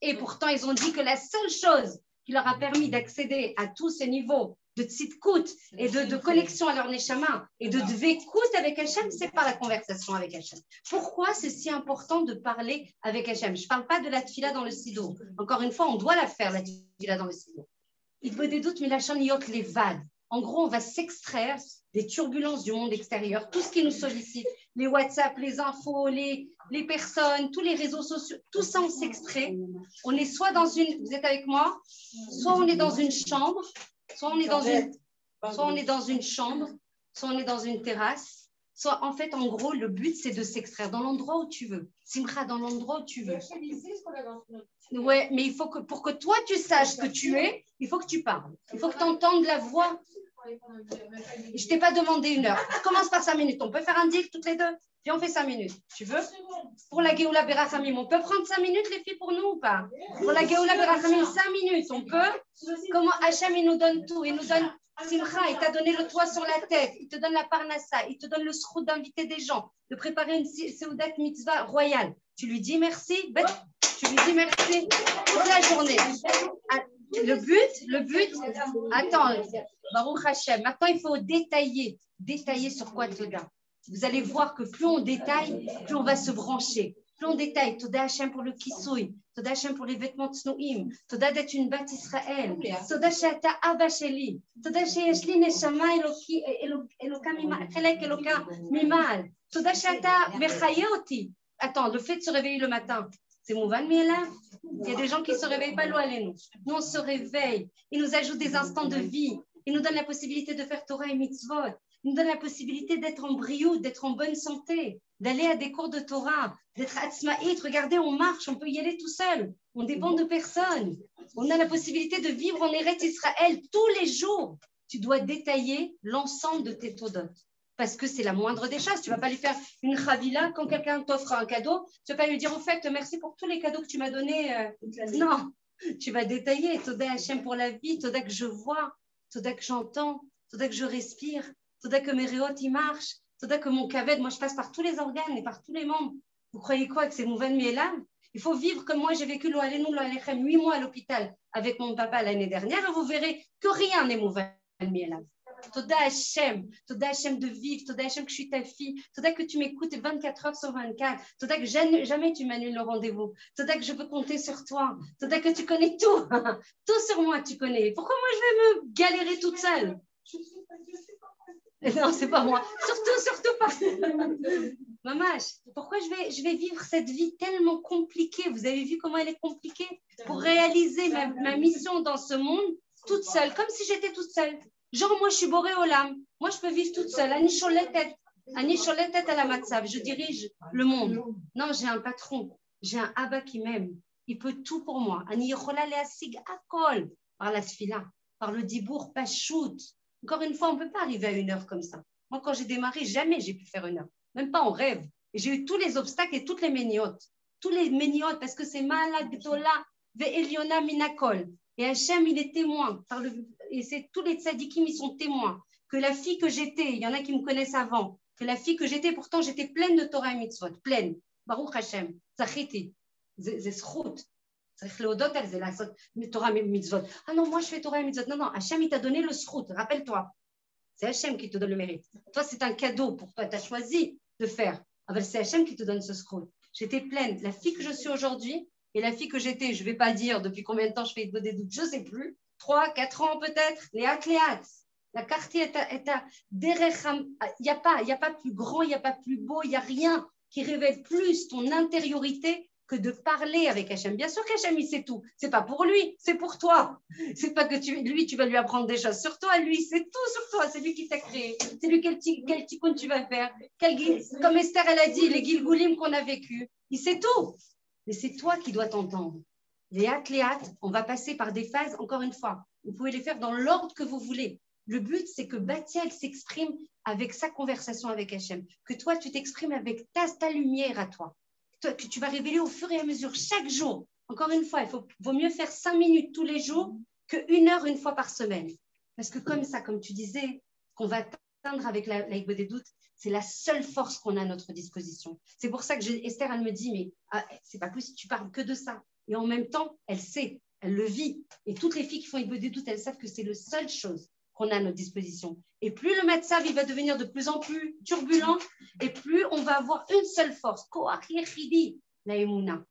Speaker 1: Et pourtant, ils ont dit que la seule chose qui leur a permis d'accéder à tous ces niveaux de tzidkout et de connexion à leur neshama et de dvekout avec Hachem, c'est par la conversation avec Hachem. Pourquoi c'est si important de parler avec Hachem? Je ne parle pas de la tfila dans le sido. Encore une fois, on doit la faire, la tfila dans le sido. Il peut des doutes, mais la chaniyot les vades. En gros, on va s'extraire des turbulences du monde extérieur, tout ce qui nous sollicite, les WhatsApp, les infos, les personnes, tous les réseaux sociaux, tout ça, on s'extrait. On est soit dans une, vous êtes avec moi, soit on est dans une chambre, soit on est dans une chambre, soit on est dans une terrasse, soit en fait, en gros, le but, c'est de s'extraire dans l'endroit où tu veux. Simcha, dans l'endroit où tu veux. Ouais, mais il faut que, pour que toi, tu saches que tu es, il faut que tu parles. Il faut que tu entendes la voix. Je ne t'ai pas demandé 1 heure. Commence par 5 minutes. On peut faire un deal toutes les deux? Puis on fait 5 minutes. Tu veux? Pour la Géoula Berachamim, on peut prendre 5 minutes, les filles, pour nous ou pas? Pour la Géoula Berachamim, 5 minutes. On peut? Comment Hachem, il nous donne tout. Il nous donne Simcha, il t'a donné le toit sur la tête. Il te donne la parnassa. Il te donne le sroud d'inviter des gens. De préparer une Seudat Mitzvah royale. Tu lui dis merci. Tu lui dis merci toute la journée. Le but, attends, Baruch Hashem, maintenant il faut détailler sur quoi Toda. Vous allez voir que plus on détaille, plus on va se brancher. Plus on détaille, Toda Hashem pour le kissoui, Toda Hashem pour les vêtements tsnouim, Toda d'être une bat Israël, Toda Shata Abba Sheli, Toda Sheyeshli Neshama Eloka Chelek Eloka Mimal, Toda Shata Mechayoti. Attends, le fait de se réveiller le matin, c'est Mouvan Miela. Il y a des gens qui ne se réveillent pas, loin nous. Nous, on se réveille. Il nous ajoute des instants de vie. Il nous donne la possibilité de faire Torah et mitzvot. Il nous donne la possibilité d'être en brio, d'être en bonne santé, d'aller à des cours de Torah, d'être atzmaït. Regardez, on marche, on peut y aller tout seul. On dépend de personne. On a la possibilité de vivre en Eretz Israël tous les jours. Tu dois détailler l'ensemble de tes todotes. Parce que c'est la moindre des choses. Tu ne vas pas lui faire une chavila quand quelqu'un t'offre un cadeau. Tu ne vas pas lui dire, au fait, merci pour tous les cadeaux que tu m'as donnés. Non, tu vas détailler. Toda Hachem pour la vie, Toda que je vois, Toda que j'entends, Toda que je respire, Toda que mes réotes y marchent, Toda que mon kaved, moi je passe par tous les organes et par tous les membres. Vous croyez quoi que c'est Mouvan Mielam? Il faut vivre comme moi j'ai vécu lo Aleinu, lo Alechem, 8 mois à l'hôpital avec mon papa l'année dernière et vous verrez que rien n'est Mouvan Mielam. Toda Hachem de vivre, Toda Hachem que je suis ta fille, Toda que tu m'écoutes 24 heures sur 24, Toda que jamais tu m'annules le rendez-vous, Toda que je peux compter sur toi, Toda que tu connais tout, tout sur moi tu connais. Pourquoi moi je vais me galérer toute seule? Non, c'est pas moi. Surtout pas. Mamash, pourquoi je vais vivre cette vie tellement compliquée? Vous avez vu comment elle est compliquée? Pour réaliser ma mission dans ce monde toute seule, comme si j'étais toute seule. Genre, moi, je suis Boré Olam. Moi, je peux vivre toute seule. Ani sholetet à la matzav. Je dirige le monde. Non, j'ai un patron. J'ai un Abba qui m'aime. Il peut tout pour moi. Ani yochola leasig akol. Par la tfila, par le dibour, pachout. Encore une fois, on ne peut pas arriver à 1 heure comme ça. Moi, quand j'ai démarré, jamais j'ai pu faire 1 heure. Même pas en rêve. Et j'ai eu tous les obstacles et toutes les méniotes. Tous les méniotes, parce que c'est malak dola ve eliona minakol. Et Hachem, il est témoin. Et c'est tous les tzadikim, ils sont témoins. Que la fille que j'étais, il y en a qui me connaissent avant, que la fille que j'étais, pourtant, j'étais pleine de Torah et mitzvot. Pleine. Baruch Hachem. Zachiti. Zesrout. Torah et mitzvot. Ah non, moi, je fais Torah et mitzvot. Non, Hachem, il t'a donné le srout. Rappelle-toi. C'est Hachem qui te donne le mérite. Toi, c'est un cadeau pour toi. Tu as choisi de faire. Ah, c'est Hachem qui te donne ce srout. J'étais pleine. La fille que je suis aujourd'hui, et la fille que j'étais, je ne vais pas dire depuis combien de temps je fais des doutes, je ne sais plus, 3, 4 ans peut-être, Léat. La quartier est à derecham. Il n'y a pas plus grand, il n'y a pas plus beau, il n'y a rien qui révèle plus ton intériorité que de parler avec Hachem. Bien sûr qu'Hachem, il sait tout. Ce n'est pas pour lui, c'est pour toi. Ce n'est pas que lui, tu vas lui apprendre des choses. Sur toi, lui, c'est tout sur toi. C'est lui qui t'a créé. C'est lui quel tikkun tu vas faire. Comme Esther, elle a dit, les gilgoulim qu'on a vécu. Il sait tout. Mais c'est toi qui dois t'entendre. Léat, on va passer par des phases, encore une fois. Vous pouvez les faire dans l'ordre que vous voulez. Le but, c'est que Batia s'exprime avec sa conversation avec Hachem. Que toi, tu t'exprimes avec ta lumière à toi. Que tu vas révéler au fur et à mesure, chaque jour. Encore une fois, vaut mieux faire 5 minutes tous les jours que 1 heure une fois par semaine. Parce que comme ça, comme tu disais, qu'on va atteindre avec la Hikbot des doutes, c'est la seule force qu'on a à notre disposition. C'est pour ça que Esther, elle me dit, mais c'est pas possible, tu parles que de ça. Et en même temps, elle sait, elle le vit. Et toutes les filles qui font Hikbot des doutes, elles savent que c'est la seule chose qu'on a à notre disposition. Et plus le matzav il va devenir de plus en plus turbulent, et plus on va avoir une seule force. Koach yechidi, la émouna.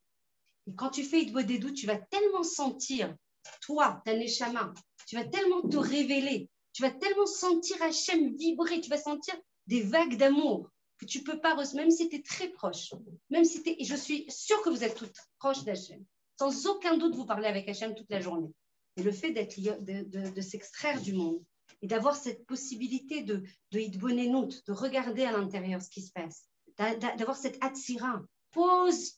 Speaker 1: Et quand tu fais Idbodedut, tu vas tellement sentir, toi, ta neshama, tu vas tellement te révéler, tu vas tellement sentir Hachem vibrer, tu vas sentir des vagues d'amour que tu ne peux pas, même si tu es très proche, même si et je suis sûre que vous êtes toutes proches d'Hachem. Sans aucun doute, vous parlez avec Hachem toute la journée. Et le fait de s'extraire du monde et d'avoir cette possibilité de Idbonenut, de regarder à l'intérieur ce qui se passe, d'avoir cette atzira, pause.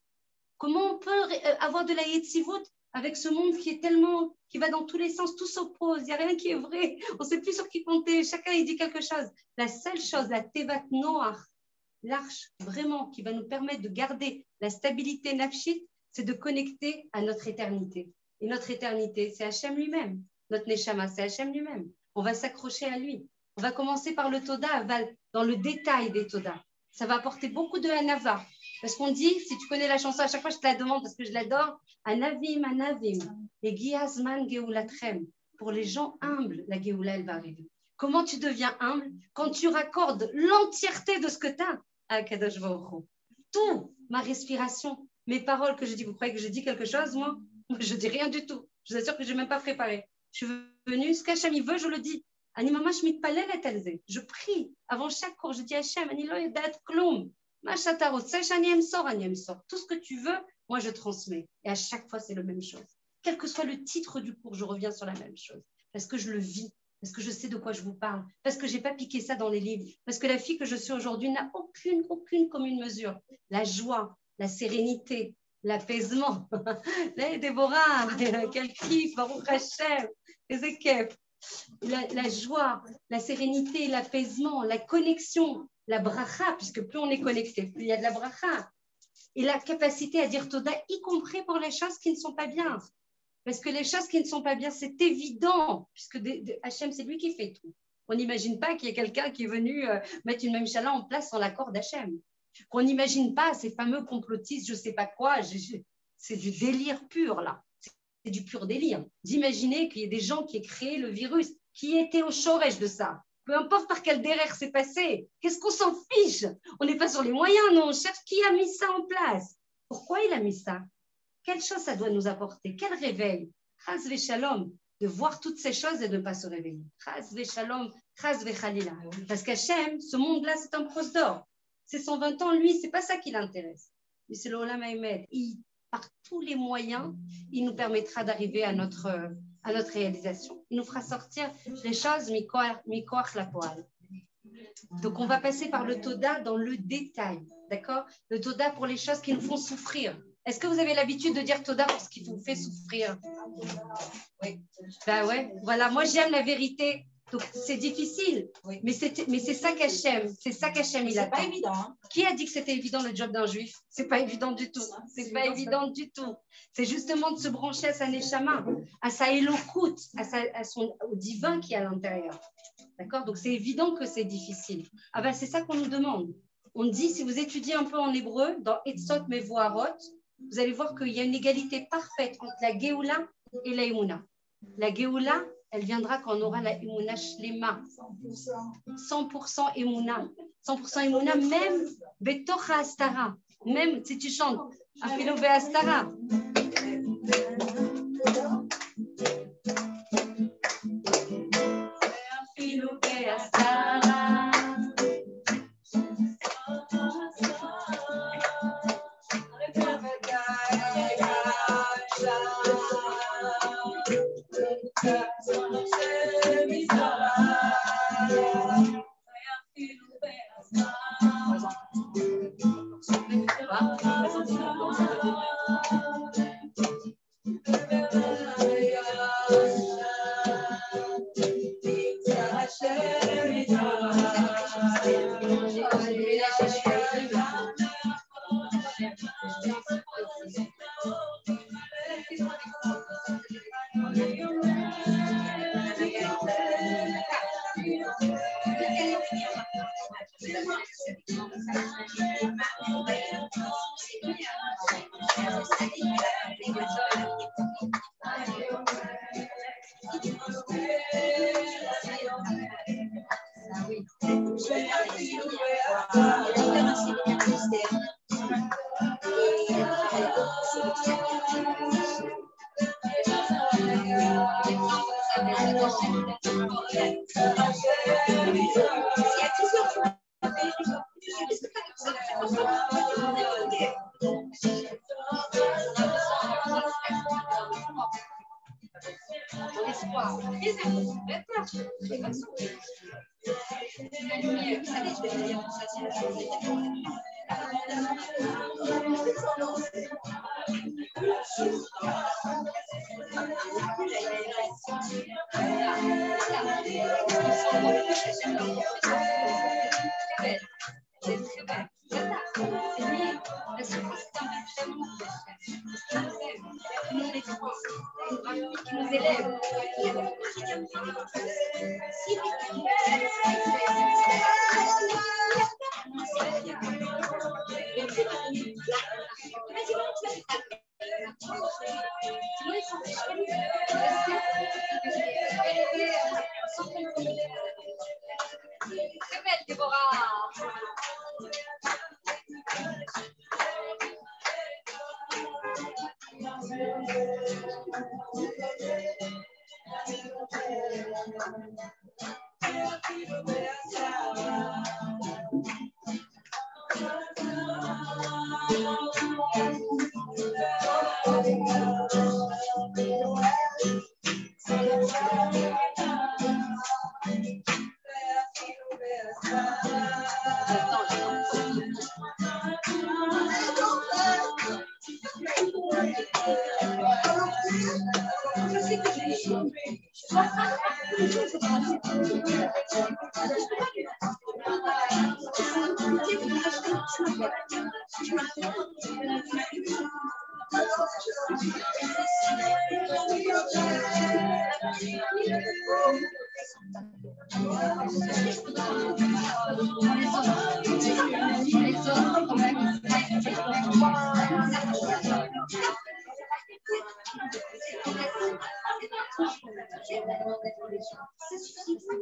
Speaker 1: Comment on peut avoir de la yetzivut avec ce monde qui est tellement, qui va dans tous les sens, tout s'oppose, il n'y a rien qui est vrai, on ne sait plus sur qui compter, chacun il dit quelque chose. La seule chose, la Tevat Noach, l'arche vraiment qui va nous permettre de garder la stabilité nafshit, c'est de connecter à notre éternité. Et notre éternité, c'est Hachem lui-même. Notre Neshama, c'est Hachem lui-même. On va s'accrocher à lui. On va commencer par le Toda, dans le détail des Toda. Ça va apporter beaucoup de Hanava. Parce qu'on dit, si tu connais la chanson, à chaque fois je te la demande parce que je l'adore, Anavim, Anavim, et Giazman Geulatrem. Pour les gens humbles, la Geoula, elle va arriver. Comment tu deviens humble? Quand tu raccordes l'entièreté de ce que tu as à Kadosh Baruch Hu. Tout, ma respiration, mes paroles que je dis, vous croyez que je dis quelque chose, moi? Je dis rien du tout. Je vous assure que je n'ai même pas préparé. Je suis venue, ce qu'Hachem veut, je le dis. Ani mama shmit palel et talze. Je prie avant chaque cours. Je dis Hachem, ani lo yedat klum. Ma chatarot, sech ani emsor. Tout ce que tu veux, moi je transmets. Et à chaque fois, c'est la même chose. Quel que soit le titre du cours, je reviens sur la même chose. Parce que je le vis. Parce que je sais de quoi je vous parle. Parce que je n'ai pas piqué ça dans les livres. Parce que la fille que je suis aujourd'hui n'a aucune commune mesure. La joie, la sérénité, l'apaisement. Là, Déborah, quel kiff, Baruch Hashem, Ezekef. La joie, la sérénité, l'apaisement, la connexion, la bracha, puisque plus on est connecté, plus il y a de la bracha. Et la capacité à dire Toda, y compris pour les choses qui ne sont pas bien. Parce que les choses qui ne sont pas bien, c'est évident, puisque Hachem, c'est lui qui fait tout. On n'imagine pas qu'il y ait quelqu'un qui est venu mettre une même chala en place sans l'accord d'Hachem. Qu'on n'imagine pas ces fameux complotistes, je ne sais pas quoi, c'est du délire pur, là. C'est du pur délire. D'imaginer qu'il y ait des gens qui aient créé le virus, qui étaient au chorège de ça. Peu importe par quel derrière c'est passé. Qu'est-ce qu'on s'en fiche? On n'est pas sur les moyens, non. On cherche qui a mis ça en place. Pourquoi il a mis ça? Quelle chose ça doit nous apporter? Quel réveil? Chas v'shalom, de voir toutes ces choses et de ne pas se réveiller. Chas v'shalom, chas v'chalila. Parce qu'Hachem, ce monde-là, c'est un prose d'or. C'est 120 ans, lui, c'est pas ça qui l'intéresse. Mais c'est l'Olam Haïmed. Par tous les moyens, il nous permettra d'arriver à notre réalisation. Il nous fera sortir les choses mikoach la poêle. Donc, on va passer par le Toda dans le détail, d'accord? Le Toda pour les choses qui nous font souffrir. Est-ce que vous avez l'habitude de dire Toda pour ce qui vous fait souffrir? Oui. Ben ouais, voilà, moi j'aime la vérité. Donc, c'est difficile, oui. mais c'est ça qu'Hachem, il attend. C'est pas évident. Hein. Qui a dit que c'était évident le job d'un juif? C'est pas évident du tout. C'est pas évident du tout. C'est justement de se brancher à sa neshama, à sa éloquoute, au divin qui est à l'intérieur. D'accord? Donc, c'est évident que c'est difficile. Ah ben, c'est ça qu'on nous demande. On dit, si vous étudiez un peu en hébreu, dans Etzot Mevoarot, vous allez voir qu'il y a une égalité parfaite entre la Géoula et la Emouna. La Géoula, elle viendra quand on aura la Emouna Shlema. 100% Emouna. 100% Emouna, même Betocha Astara. Même si tu chantes Afilo Be'astara. Afilo Be'astara.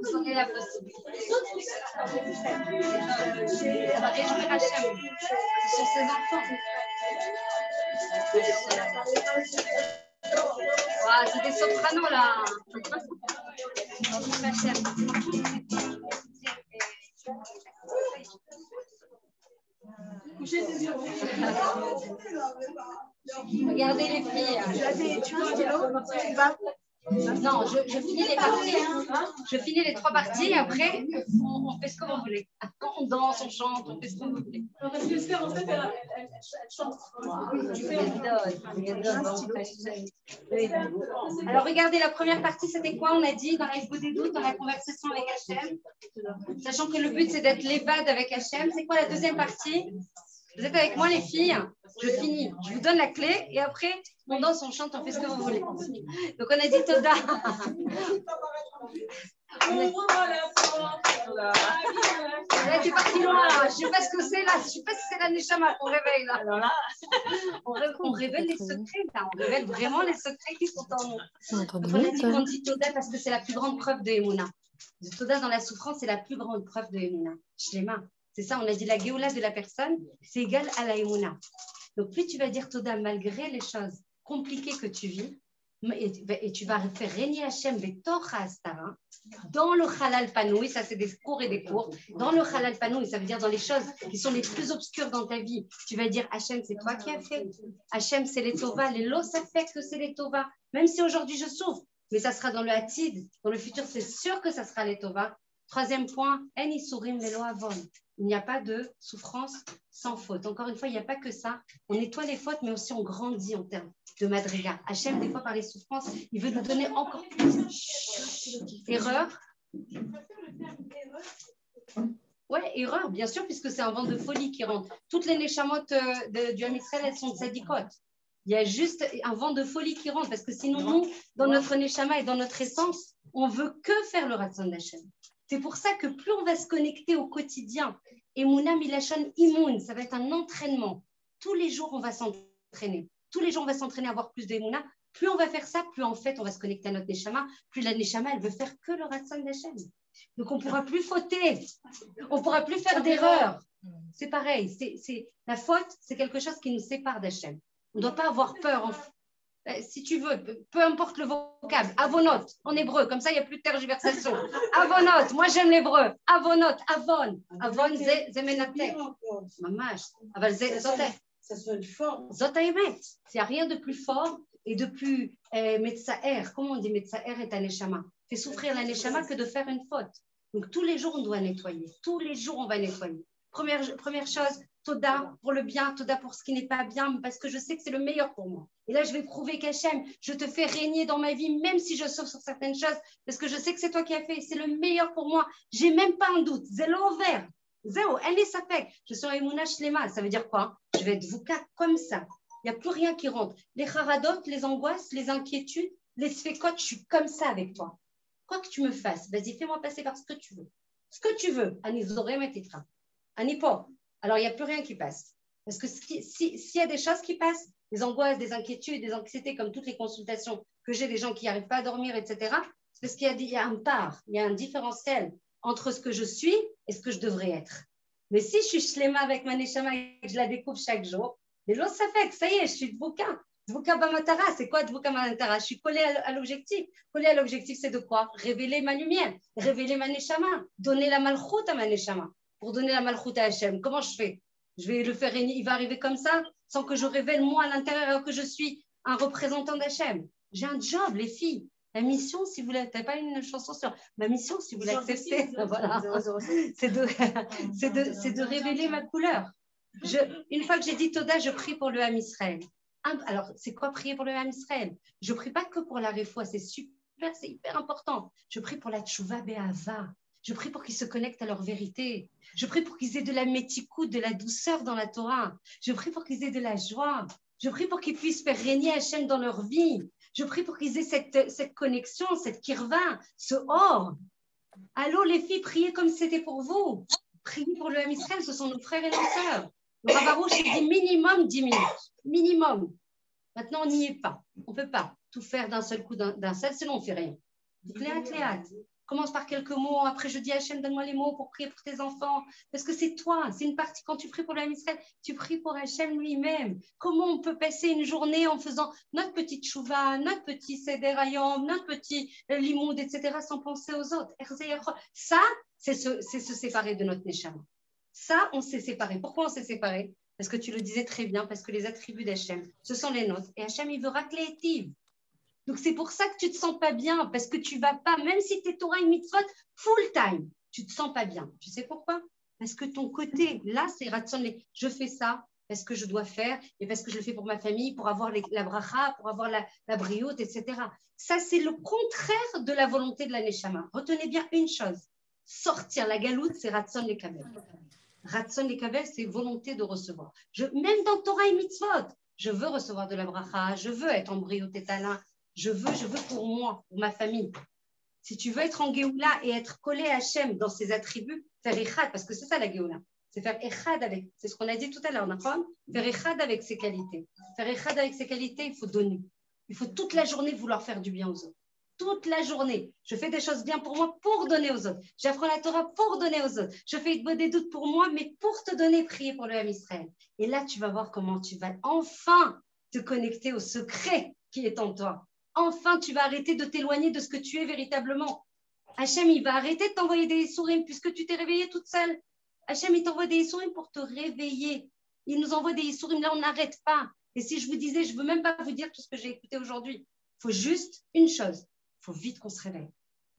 Speaker 1: Vous aurez la possibilité. Ça va réjouir Hachem sur ses enfants. Ah, c'est des sopranos là. Regardez les filles.
Speaker 7: Tu veux un stylo? Tu vas?
Speaker 1: Non, je finis les parties. Je finis les 3 parties et après, on fait ce que vous voulez. Quand on danse, on chante, on fait ce que vous voulez.
Speaker 7: Non, parce qu'Esther, en fait, elle chante.
Speaker 1: Alors, regardez, la première partie, c'était quoi? On a dit dans la des doutes, dans la conversation avec Hachem. Sachant que le but, c'est d'être l'évade avec Hachem. C'est quoi la deuxième partie? Vous êtes avec moi, les filles? Je finis. Je vous donne la clé et après, on danse, on chante, on fait ce que vous voulez. Donc, on a dit Toda. Là, tu es parti loin. Là. Je ne sais pas ce que c'est là. Je ne sais pas si c'est la Neshama qu'on réveille là. On révèle les secrets là. On révèle vraiment les secrets qui sont en nous. Donc, on a dit qu'on dit Toda parce que c'est la plus grande preuve de Emouna. Toda dans la souffrance, c'est la plus grande preuve de Emouna. Shlema. C'est ça, on a dit la Géoula de la personne, c'est égal à la Emouna. Donc, plus tu vas dire Toda malgré les choses compliquées que tu vis, et tu vas faire régner Hachem dans le halal panoui, ça c'est des cours et des cours, dans le halal panoui, ça veut dire dans les choses qui sont les plus obscures dans ta vie, tu vas dire Hachem c'est toi qui as fait, Hachem c'est les tova, les lo ça fait que c'est les tova, même si aujourd'hui je souffre, mais ça sera dans le hatid, dans le futur c'est sûr que ça sera les tova. Troisième point, en isurim velo avon. Il n'y a pas de souffrance sans faute. Encore une fois, il n'y a pas que ça. On nettoie les fautes, mais aussi on grandit en termes de madriga. Hachem, des fois, par les souffrances, il veut nous donner encore plus. Erreur. Oui, erreur, bien sûr, puisque c'est un vent de folie qui rentre. Toutes les neshamot du Ham Israël, elles sont tzadikot. Il y a juste un vent de folie qui rentre, parce que sinon, nous, dans notre neshama et dans notre essence, on veut que faire le ratzon d'Hachem. C'est pour ça que plus on va se connecter au quotidien, Emouna Milachon Imoun, ça va être un entraînement. Tous les jours, on va s'entraîner. Tous les jours, on va s'entraîner à avoir plus d'Emouna. Plus on va faire ça, plus en fait, on va se connecter à notre Neshama. Plus la Neshama, elle veut faire que le Ratzon d'Hachem. Donc, on ne pourra plus fauter. On ne pourra plus faire d'erreurs. C'est pareil. La faute, c'est quelque chose qui nous sépare d'Hachem. On ne doit pas avoir peur. Si tu veux, peu importe le vocable. Avonot, en hébreu. Comme ça, il n'y a plus de tergiversation. Avonot. Moi, j'aime l'hébreu. Avonot. Avon. Avon, c'est menatek. Mamash.
Speaker 5: Ça sonne fort.
Speaker 1: Zotaïmet. Il n'y a rien de plus fort et de plus metsaer. Comment on dit metsaer est un neshama? Fait souffrir la neshama que de faire une faute. Donc, tous les jours, on doit nettoyer. Tous les jours, on va nettoyer. Première chose, Toda pour le bien, Toda pour ce qui n'est pas bien, parce que je sais que c'est le meilleur pour moi. Et là, je vais prouver qu'Hachem, je te fais régner dans ma vie, même si je souffre sur certaines choses, parce que je sais que c'est toi qui as fait. C'est le meilleur pour moi. J'ai même pas un doute. Zélo vert. Zéro. Elle est sapek. Je suis en Emouna Shlema. Ça veut dire quoi? Je vais être vouka comme ça. Il n'y a plus rien qui rentre. Les charadot, les angoisses, les inquiétudes, les sfécotes, je suis comme ça avec toi. Quoi que tu me fasses, vas-y, fais-moi passer par ce que tu veux. Ce que tu veux. Anizorem et Tetra. Anipo. Alors, il n'y a plus rien qui passe. Parce que s'il y a des choses qui passent, des angoisses, des inquiétudes, des anxiétés, comme toutes les consultations que j'ai, des gens qui n'arrivent pas à dormir, etc., c'est parce qu'il y a un part, il y a un différentiel entre ce que je suis et ce que je devrais être. Mais si je suis shlema avec ma neshama et que je la découvre chaque jour, les gens, ça fait que ça y est, je suis dvouka. Dvouka bamatara, c'est quoi dvouka bamatara? Je suis collée à l'objectif. Collée à l'objectif, c'est de quoi? Révéler ma lumière, révéler ma neshama, donner la malchoute à ma neshama. Pour donner la malchoute à Hachem. Comment je fais? Je vais le faire, il va arriver comme ça, sans que je révèle moi à l'intérieur que je suis un représentant d'Hachem. J'ai un job, les filles. La mission, si vous l'avez, pas une chanson sur ma mission, si vous l'acceptez, voilà, c'est de révéler ma couleur. Une fois que j'ai dit Toda, je prie pour le Ham Israël. Alors, c'est quoi prier pour le Ham Israël? Je prie pas que pour la réfoua, c'est super, c'est hyper important. Je prie pour la tchouva be'ava. Je prie pour qu'ils se connectent à leur vérité. Je prie pour qu'ils aient de la métikoute, de la douceur dans la Torah. Je prie pour qu'ils aient de la joie. Je prie pour qu'ils puissent faire régner Hachem dans leur vie. Je prie pour qu'ils aient cette connexion, cette kirva, ce or. Allô, les filles, priez comme si c'était pour vous. Priez pour le Ham Israël, ce sont nos frères et nos sœurs. Le Rav Arush, il dit minimum 10 minutes. Minimum. Maintenant, on n'y est pas. On ne peut pas tout faire d'un seul coup, d'un seul, sinon on ne fait rien. Léat. Commence par quelques mots. Après, je dis Hachem, donne-moi les mots pour prier pour tes enfants. Parce que c'est toi. C'est une partie. Quand tu pries pour le Ham Israël, tu pries pour Hachem lui-même. Comment on peut passer une journée en faisant notre petite chouva, notre petit seder hayom, notre petit limoud, etc., sans penser aux autres? Ça, c'est se séparer de notre neshama. Ça, on s'est séparés. Pourquoi on s'est séparés? Parce que tu le disais très bien, parce que les attributs d'Hachem, ce sont les nôtres. Et Hachem, il veut racler les tiv. Donc, c'est pour ça que tu ne te sens pas bien, parce que tu ne vas pas, même si tu es Torah et Mitzvot full time, tu ne te sens pas bien. Tu sais pourquoi? Parce que ton côté, là, c'est Ratson, je fais ça parce que je dois faire, et parce que je le fais pour ma famille, pour avoir la bracha, pour avoir la brioute, etc. Ça, c'est le contraire de la volonté de la Neshama. Retenez bien une chose, sortir la galoute, c'est Ratson les Kabel. Ratson les Kabel, c'est volonté de recevoir. Même dans Torah et Mitzvot, je veux recevoir de la bracha, je veux être en brioute et talin. Je veux pour moi, pour ma famille. Si tu veux être en Géoula et être collé à Hachem dans ses attributs, faire Echad, parce que c'est ça la Géoula. C'est faire Echad avec, c'est ce qu'on a dit tout à l'heure, d'accord? Faire Echad avec ses qualités. Faire Echad avec ses qualités, il faut donner. Il faut toute la journée vouloir faire du bien aux autres. Toute la journée. Je fais des choses bien pour moi, pour donner aux autres. J'apprends la Torah pour donner aux autres. Je fais des doutes pour moi, mais pour te donner, prier pour le Ham Israël. Et là, tu vas voir comment tu vas enfin te connecter au secret qui est en toi. Enfin, tu vas arrêter de t'éloigner de ce que tu es véritablement. Hachem, il va arrêter de t'envoyer des souris puisque tu t'es réveillée toute seule. Hachem, il t'envoie des souris pour te réveiller. Il nous envoie des souris, là, on n'arrête pas. Et si je vous disais, je ne veux même pas vous dire tout ce que j'ai écouté aujourd'hui. Il faut juste une chose. Il faut vite qu'on se réveille.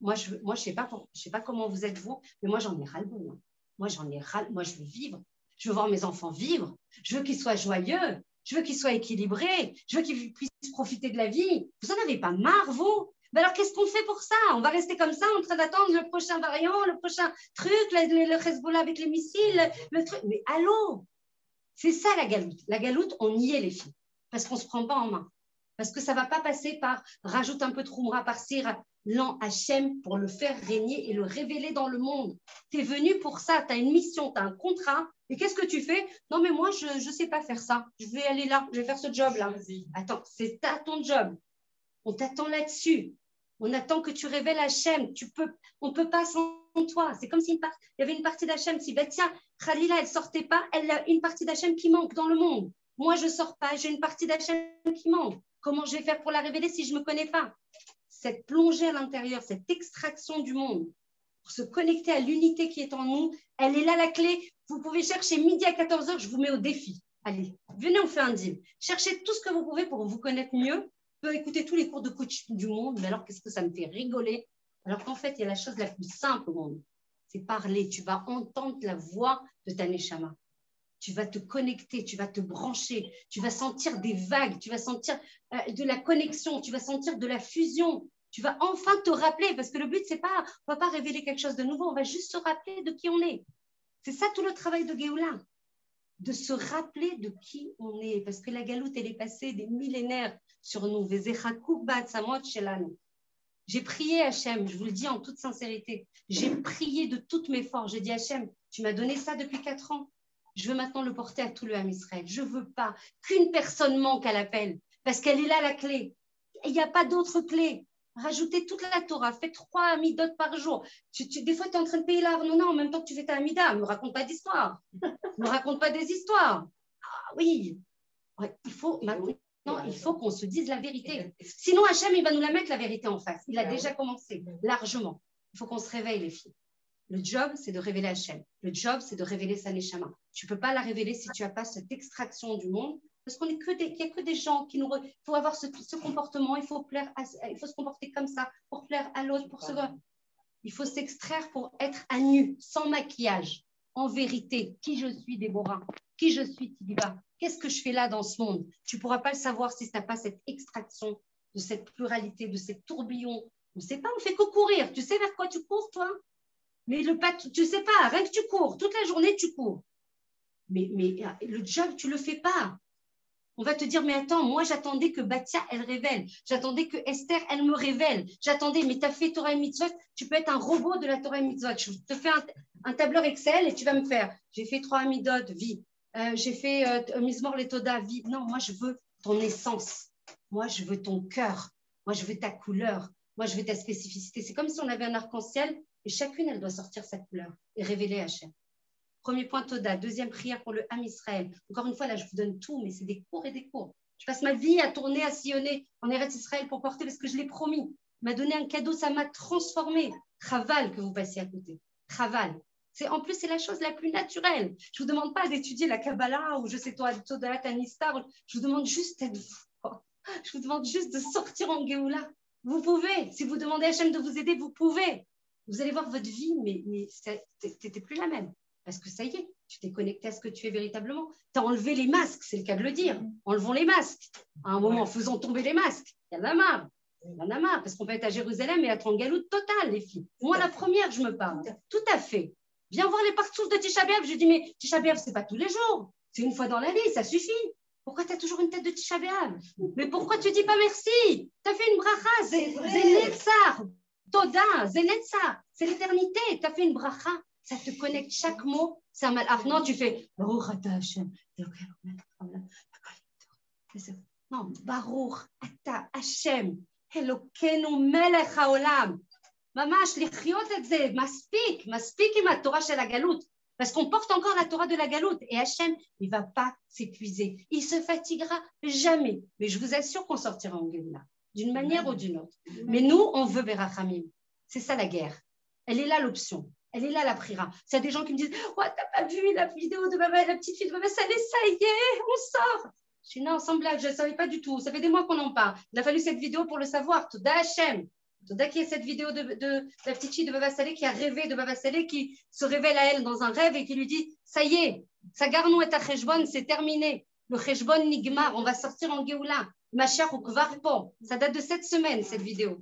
Speaker 1: Moi, je sais pas comment vous êtes vous, mais moi, j'en ai ras-le-bol. Moi, je veux vivre. Je veux voir mes enfants vivre. Je veux qu'ils soient joyeux. Je veux qu'ils soient équilibrés. Je veux qu'ils puissent profiter de la vie. Vous n'en avez pas marre, vous? Ben alors, qu'est-ce qu'on fait pour ça? On va rester comme ça en train d'attendre le prochain variant, le prochain truc, le Hezbollah avec les missiles, le truc. Mais allô? C'est ça la galoute. La galoute, on y est, les filles. Parce qu'on ne se prend pas en main. Parce que ça ne va pas passer par rajoute un peu de Khumra par-ci, non, Hachem, pour le faire régner et le révéler dans le monde. Tu es venu pour ça, tu as une mission, tu as un contrat. Et qu'est-ce que tu fais? Non, mais moi, je ne sais pas faire ça. Je vais aller là, je vais faire ce job-là. Attends, c'est ton job. On t'attend là-dessus. On attend que tu révèles Hachem. On ne peut pas s'en toi. C'est comme si il y avait une partie d'Hachem. Si, ben tiens, Khalila, elle ne sortait pas, elle a une partie d'Hachem qui manque dans le monde. Moi, je ne sors pas, j'ai une partie d'Hachem qui manque. Comment je vais faire pour la révéler si je ne me connais pas? Cette plongée à l'intérieur, cette extraction du monde, pour se connecter à l'unité qui est en nous, elle est là la clé. Vous pouvez chercher midi à 14h, je vous mets au défi. Allez, venez, on fait un deal. Cherchez tout ce que vous pouvez pour vous connaître mieux. Vous pouvez écouter tous les cours de coach du monde, mais alors qu'est-ce que ça me fait rigoler? Alors qu'en fait, il y a la chose la plus simple au monde, c'est parler. Tu vas entendre la voix de ta Neshama. Tu vas te connecter, tu vas te brancher, tu vas sentir des vagues, tu vas sentir de la connexion, tu vas sentir de la fusion. Tu vas enfin te rappeler, parce que le but, c'est pas, on ne va pas révéler quelque chose de nouveau, on va juste se rappeler de qui on est. C'est ça tout le travail de Géoula, de se rappeler de qui on est, parce que la galoute, elle est passée des millénaires sur nous. J'ai prié Hachem, je vous le dis en toute sincérité, j'ai prié de toutes mes forces. J'ai dit Hachem, tu m'as donné ça depuis 4 ans. Je veux maintenant le porter à tout le Ham Israël. Je ne veux pas qu'une personne manque à l'appel, parce qu'elle est là la clé. Il n'y a pas d'autre clé. Rajoutez toute la Torah, fais 3 amidot par jour. Des fois, tu es en train de payer l'argent, en même temps que tu fais ta amida. Ne me raconte pas d'histoire. Ne me raconte pas des histoires. Ah oui, ouais, il faut qu'on se dise la vérité. Sinon, Hachem, il va nous la mettre la vérité en face. Il a déjà commencé, largement. Il faut qu'on se réveille, les filles. Le job, c'est de révéler Hachem. Le job, c'est de révéler sa Neshama. Tu ne peux pas la révéler si tu n'as pas cette extraction du monde. Parce qu'il n'y a que des gens qui nous... Il faut avoir ce comportement, il faut se comporter comme ça pour plaire à l'autre, pour se... Il faut s'extraire pour être à nu, sans maquillage. En vérité, qui je suis, Déborah? Qui je suis, Tidiba? Qu'est-ce que je fais là dans ce monde? Tu ne pourras pas le savoir si tu n'as pas cette extraction de cette pluralité, de ces tourbillons. On ne sait pas, on ne fait que courir. Tu sais vers quoi tu cours, toi? Mais tu ne sais pas, rien que tu cours. Toute la journée, tu cours. Mais le job, tu ne le fais pas. On va te dire, mais attends, moi, j'attendais que Batia, elle révèle. J'attendais que Esther, elle me révèle. J'attendais, mais tu as fait Torah et Mitzvot, tu peux être un robot de la Torah et Mitzvot. Je te fais un tableur Excel et tu vas me faire. J'ai fait 3 amidot, vie. J'ai fait Mizmor Letoda, vie. Non, moi, je veux ton essence. Moi, je veux ton cœur. Moi, je veux ta couleur. Moi, je veux ta spécificité. C'est comme si on avait un arc-en-ciel et chacune, elle doit sortir sa couleur et révéler Hachem. Premier point, Toda. Deuxième prière pour le Ham Israël. Encore une fois, là, je vous donne tout, mais c'est des cours et des cours. Je passe ma vie à tourner, à sillonner en Eretz Israël pour porter parce que je l'ai promis. Il m'a donné un cadeau, ça m'a transformé. Chaval que vous passiez à côté. Chaval. En plus, c'est la chose la plus naturelle. Je ne vous demande pas d'étudier la Kabbalah ou je sais toi, Toda, Tanistar. Je vous demande juste d'être vous. Je vous demande juste de sortir en Géoula. Vous pouvez. Si vous demandez à Hachem de vous aider, vous pouvez. Vous allez voir votre vie, mais tu n'étais plus la même. Parce que ça y est, tu t'es connecté à ce que tu es véritablement. Tu as enlevé les masques, c'est le cas de le dire. Enlevons les masques. À un moment, faisons tomber les masques. Il y en a marre. Il y en a marre, parce qu'on peut être à Jérusalem et être en galoute totale, les filles. Moi, la première, je me parle. Tout à fait. Viens voir les parcours de Tisha B'Av. Je dis, mais Tisha B'Av, ce n'est pas tous les jours. C'est une fois dans l'année, ça suffit. Pourquoi tu as toujours une tête de Tisha B'Av? Mais pourquoi tu ne dis pas merci? Tu as fait une bracha, Zenetzar, Toda, Zenetzar. C'est l'éternité. Tu as fait une bracha. Ça te connecte chaque mot. C'est un mal. Ah, non, tu fais Baruch Ata Hashem. Non, Baruch Ata Hashem. Elokeinu melech haolam. Mamash, lichiot et ze. Maspik עם התורה של הגלות. Parce qu'on porte encore la Torah de la galoute. Et Hachem, il ne va pas s'épuiser. Il ne se fatiguera jamais. Mais je vous assure qu'on sortira en Géoula, d'une manière ou d'une autre. Mais nous, on veut Berachamim. C'est ça la guerre. Elle est là l'option. Elle est là la prière. Il y a des gens qui me disent oh, t'as pas vu la vidéo de la petite fille de Baba Salé, ça y est, on sort. Je dis non, sans blague, je ne savais pas du tout. Ça fait des mois qu'on en parle. Il a fallu cette vidéo pour le savoir. Toda Hachem. Toda qui est cette vidéo de la petite fille de Baba Salé qui a rêvé de Baba Salé, qui se révèle à elle dans un rêve et qui lui dit ça y est, ça garnou et ta cheshbon, c'est terminé. Le cheshbon nigmar, on va sortir en Géoula. Ma chère ou kvarpo. Ça date de cette semaine, cette vidéo.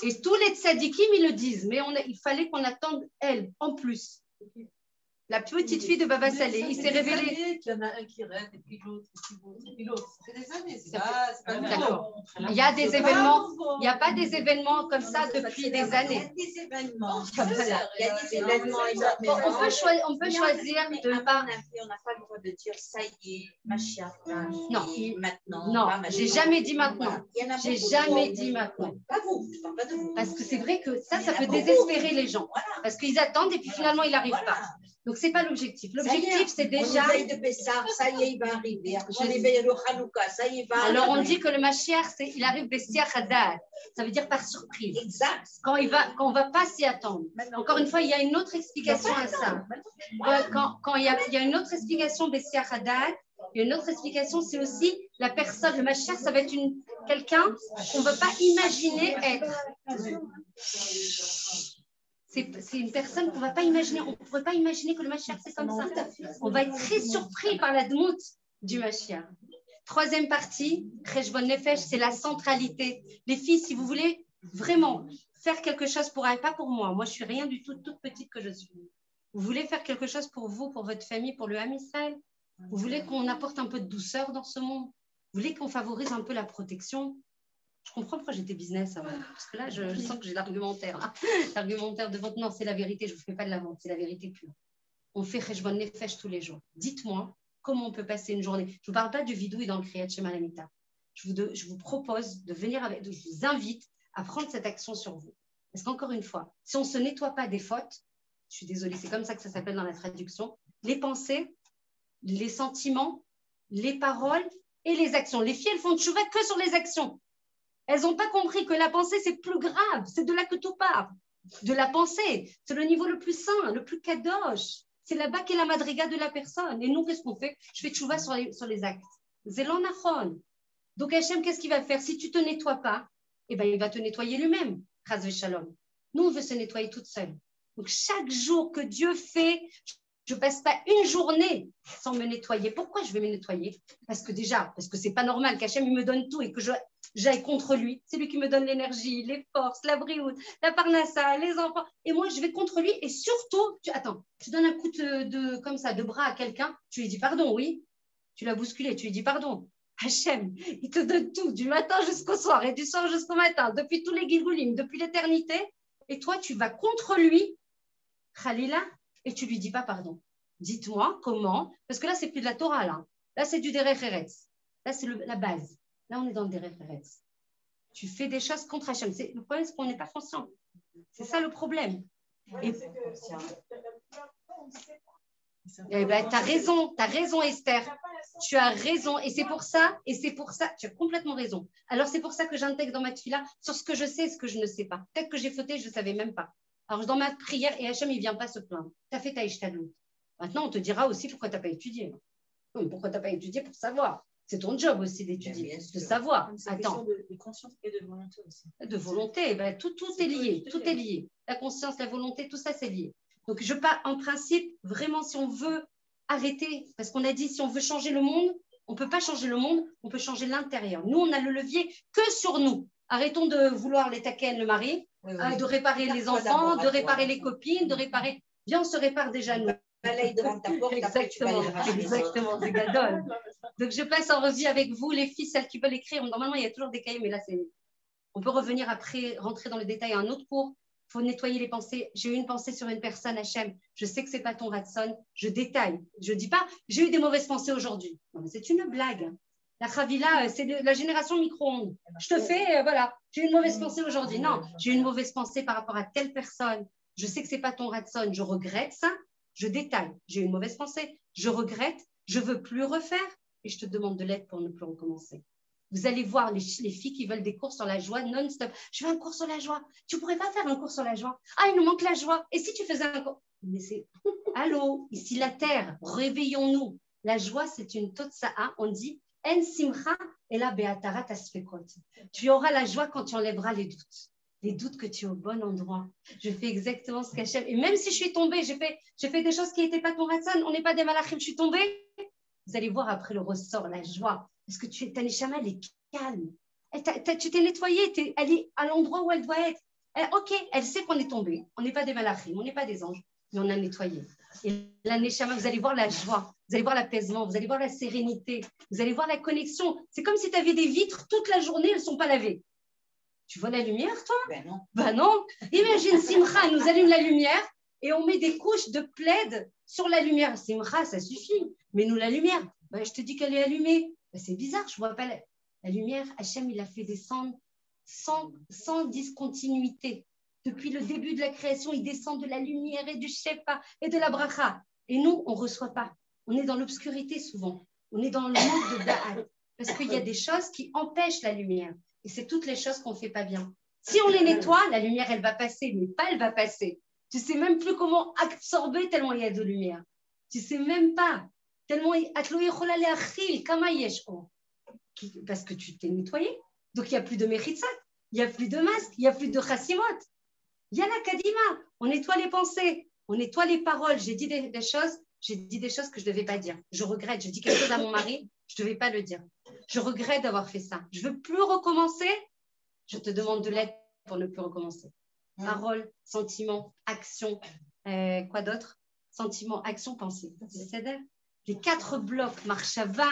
Speaker 1: Et tous les tzadikim, ils le disent, mais il fallait qu'on attende elle, en plus. La petite fille de Baba Salé, il s'est révélé.
Speaker 7: Il y en a un qui rêve, et puis l'autre, et puis l'autre. Ça fait des années, c'est pas
Speaker 1: D'accord. Il y a des événements, il n'y a pas des événements comme ça depuis des années.
Speaker 5: Il y a des événements.
Speaker 1: Voilà.
Speaker 5: Il y a des événements.
Speaker 1: Bon, on peut choisir de ne pas.
Speaker 5: On n'a pas le droit de dire ça y est, ma chère.
Speaker 1: Non.
Speaker 5: Maintenant.
Speaker 1: Non,
Speaker 5: pas maintenant.
Speaker 1: j'ai jamais dit maintenant.
Speaker 5: Il y en a
Speaker 1: J'ai
Speaker 5: beaucoup
Speaker 1: jamais
Speaker 5: trop.
Speaker 1: dit maintenant.
Speaker 5: Pas vous, je parle pas de vous.
Speaker 1: Parce que c'est vrai que ça
Speaker 5: Il y en a
Speaker 1: peut
Speaker 5: beaucoup.
Speaker 1: désespérer les gens.
Speaker 5: Voilà.
Speaker 1: Parce qu'ils attendent et puis finalement, ils n'arrivent pas. Donc, ce n'est pas l'objectif. L'objectif, c'est déjà.
Speaker 5: On éveille de Pessah, ça y est, il va arriver. On éveille le Hanouka, ça y est, il va
Speaker 1: Alors, on
Speaker 5: arriver.
Speaker 1: dit que le Mashiach, il arrive Bessiach Hadad. Ça veut dire par surprise.
Speaker 5: Exact.
Speaker 1: Quand on ne va pas s'y attendre. Encore une fois, il y a une autre explication à ça. Quand il y a une autre explication Bessiach Hadad, il y a une autre explication, c'est aussi la personne, le Mashiach, ça va être quelqu'un qu'on ne veut pas imaginer être. C'est une personne qu'on ne va pas imaginer. On ne pourrait pas imaginer que le Mashiach, c'est comme ça. On va être très surpris par la demoute du Mashiach. Troisième partie, Cheshbon Nefesh, c'est la centralité. Les filles, si vous voulez vraiment faire quelque chose pour elle, pas pour moi. Moi, je suis rien du tout, toute petite que je suis. Vous voulez faire quelque chose pour vous, pour votre famille, pour le Ham Israël? Vous voulez qu'on apporte un peu de douceur dans ce monde? Vous voulez qu'on favorise un peu la protection? Je comprends pourquoi j'étais business avant. Parce que là, je sens que j'ai l'argumentaire. Hein. L'argumentaire de vente, non, c'est la vérité. Je ne vous fais pas de la vente, c'est la vérité pure. On fait Cheshbon Nefesh tous les jours. Dites-moi comment on peut passer une journée. Je ne vous parle pas du vidou et dans le Kriyat Shema Lamita. Je vous propose de venir avec, je vous invite à prendre cette action sur vous. Parce qu'encore une fois, si on ne se nettoie pas des fautes, je suis désolée, c'est comme ça que ça s'appelle dans la traduction, les pensées, les sentiments, les paroles et les actions. Les filles, elles font tchouva que sur les actions. Elles n'ont pas compris que la pensée, c'est plus grave. C'est de là que tout part. De la pensée. C'est le niveau le plus sain, le plus kadosh. C'est là-bas qu'est la madriga de la personne. Et nous, qu'est-ce qu'on fait? Je fais tchouva sur les actes. C'est l'anachon. Donc, Hachem, qu'est-ce qu'il va faire? Si tu ne te nettoies pas, eh ben, il va te nettoyer lui-même. Chas v'shalom. Nous, on veut se nettoyer toute seule. Donc, chaque jour que Dieu fait, je ne passe pas une journée sans me nettoyer. Pourquoi je vais me nettoyer? Parce que ce n'est pas normal qu'Hachem il me donne tout et que j'aille contre lui. C'est lui qui me donne l'énergie, les forces, la brioute, la parnassa, les enfants. Et moi, je vais contre lui. Et surtout, tu donnes un coup comme ça, de bras à quelqu'un, tu lui dis pardon, oui. Tu l'as bousculé, tu lui dis pardon. Hachem, il te donne tout, du matin jusqu'au soir et du soir jusqu'au matin, depuis tous les Gilgulim, depuis l'éternité. Et toi, tu vas contre lui, Khalila, et tu lui dis pas pardon. Dites-moi comment, parce que là, c'est plus de la Torah, là. Là, c'est du Derech Eretz. Là, c'est la base. Là, on est dans le Derech Eretz. Tu fais des choses contre Hachem. Le problème, c'est qu'on n'est pas conscient. C'est ça le problème. Et ben, tu as raison, Esther. Tu as raison. Et c'est pour ça, tu as complètement raison. Alors, c'est pour ça que j'intègre dans ma tefila sur ce que je sais et ce que je ne sais pas. Peut-être que j'ai fauté, je ne savais même pas. Alors, dans ma prière, et Hachem, il ne vient pas se plaindre. Tu as fait ta ishtadlout. Maintenant, on te dira aussi pourquoi tu n'as pas étudié. Pourquoi tu n'as pas étudié pour savoir. C'est ton job aussi d'étudier, de savoir. Attends.
Speaker 7: De conscience et de volonté aussi.
Speaker 1: De volonté, ben, tout est lié. Tout est lié. La conscience, la volonté, tout ça, c'est lié. Donc, je pars en principe, vraiment, si on veut arrêter, parce qu'on a dit, si on veut changer le monde, on ne peut pas changer le monde, on peut changer l'intérieur. Nous, on a le levier que sur nous. Arrêtons de vouloir les taquiner le mari, de réparer les enfants, de réparer les copines, de réparer. Viens, on se répare déjà nous.
Speaker 5: Balaye devant ta porte,
Speaker 1: Exactement, c'est gadol. Donc, je passe en revue avec vous, les filles, celles qui veulent écrire. Normalement, il y a toujours des cahiers, mais là, on peut revenir après, rentrer dans le détail à un autre cours. Il faut nettoyer les pensées. J'ai eu une pensée sur une personne, Hachem. Je sais que ce n'est pas ton ratson. Je détaille. Je ne dis pas, j'ai eu des mauvaises pensées aujourd'hui. Non, mais c'est une blague. La Khavila, c'est la génération micro-ondes. Je te fais, voilà, j'ai eu une mauvaise pensée aujourd'hui. Non, j'ai eu une mauvaise pensée par rapport à telle personne. Je sais que ce n'est pas ton ratson. Je regrette ça. Je détaille. J'ai eu une mauvaise pensée. Je regrette. Je ne veux plus refaire. Et je te demande de l'aide pour ne plus recommencer. Vous allez voir les filles qui veulent des cours sur la joie non-stop. Je veux un cours sur la joie. Tu ne pourrais pas faire un cours sur la joie? Ah, il nous manque la joie. Et si tu faisais un cours? Mais c'est... Allô, ici la terre, réveillons-nous. La joie, c'est une totsa'a. On dit En simcha et la beatara tasfekot. Tu auras la joie quand tu enlèveras les doutes. Les doutes que tu es au bon endroit. Je fais exactement ce qu'Hachem. Et même si je suis tombée, j'ai fait des choses qui n'étaient pas ton ratson. On n'est pas des malachim. Je suis tombée. Vous allez voir après le ressort, la joie. Parce que ta neshama, elle est calme. Tu t'es nettoyée, elle est à l'endroit où elle doit être. Ok, elle sait qu'on est tombé. On n'est pas des malachim, on n'est pas des anges, mais on a nettoyé. Et la Neshama, vous allez voir la joie, vous allez voir l'apaisement, vous allez voir la sérénité, vous allez voir la connexion. C'est comme si tu avais des vitres toute la journée, elles ne sont pas lavées. Tu vois la lumière, toi?
Speaker 5: Ben non.
Speaker 1: Ben non. Imagine, Simcha nous allume la lumière et on met des couches de plaid sur la lumière. Simcha, ça suffit. Mais nous, la lumière, ben, je te dis qu'elle est allumée. Ben, c'est bizarre, je ne vois pas la lumière. Hachem, il a fait descendre sans discontinuité. Depuis le début de la création, il descend de la lumière et du shefa et de la bracha. Et nous, on ne reçoit pas. On est dans l'obscurité souvent. On est dans le manque de da'at. Parce qu'il y a des choses qui empêchent la lumière. Et c'est toutes les choses qu'on ne fait pas bien. Si on les nettoie, la lumière, elle va passer, mais pas elle va passer. Tu ne sais même plus comment absorber tellement il y a de lumière. Tu ne sais même pas. Tellement parce que tu t'es nettoyé. Donc, il n'y a plus de mechitsat, il n'y a plus de masque, il n'y a plus de chassimot. Il y a la kadima. On nettoie les pensées, on nettoie les paroles. J'ai dit des choses que je ne devais pas dire. Je regrette, je dis quelque chose à mon mari, je ne devais pas le dire. Je regrette d'avoir fait ça. Je ne veux plus recommencer. Je te demande de l'aide pour ne plus recommencer. Parole, sentiment, action. Quoi d'autre? Sentiment, action, pensée. C'est-à-dire les 4 blocs, marshava,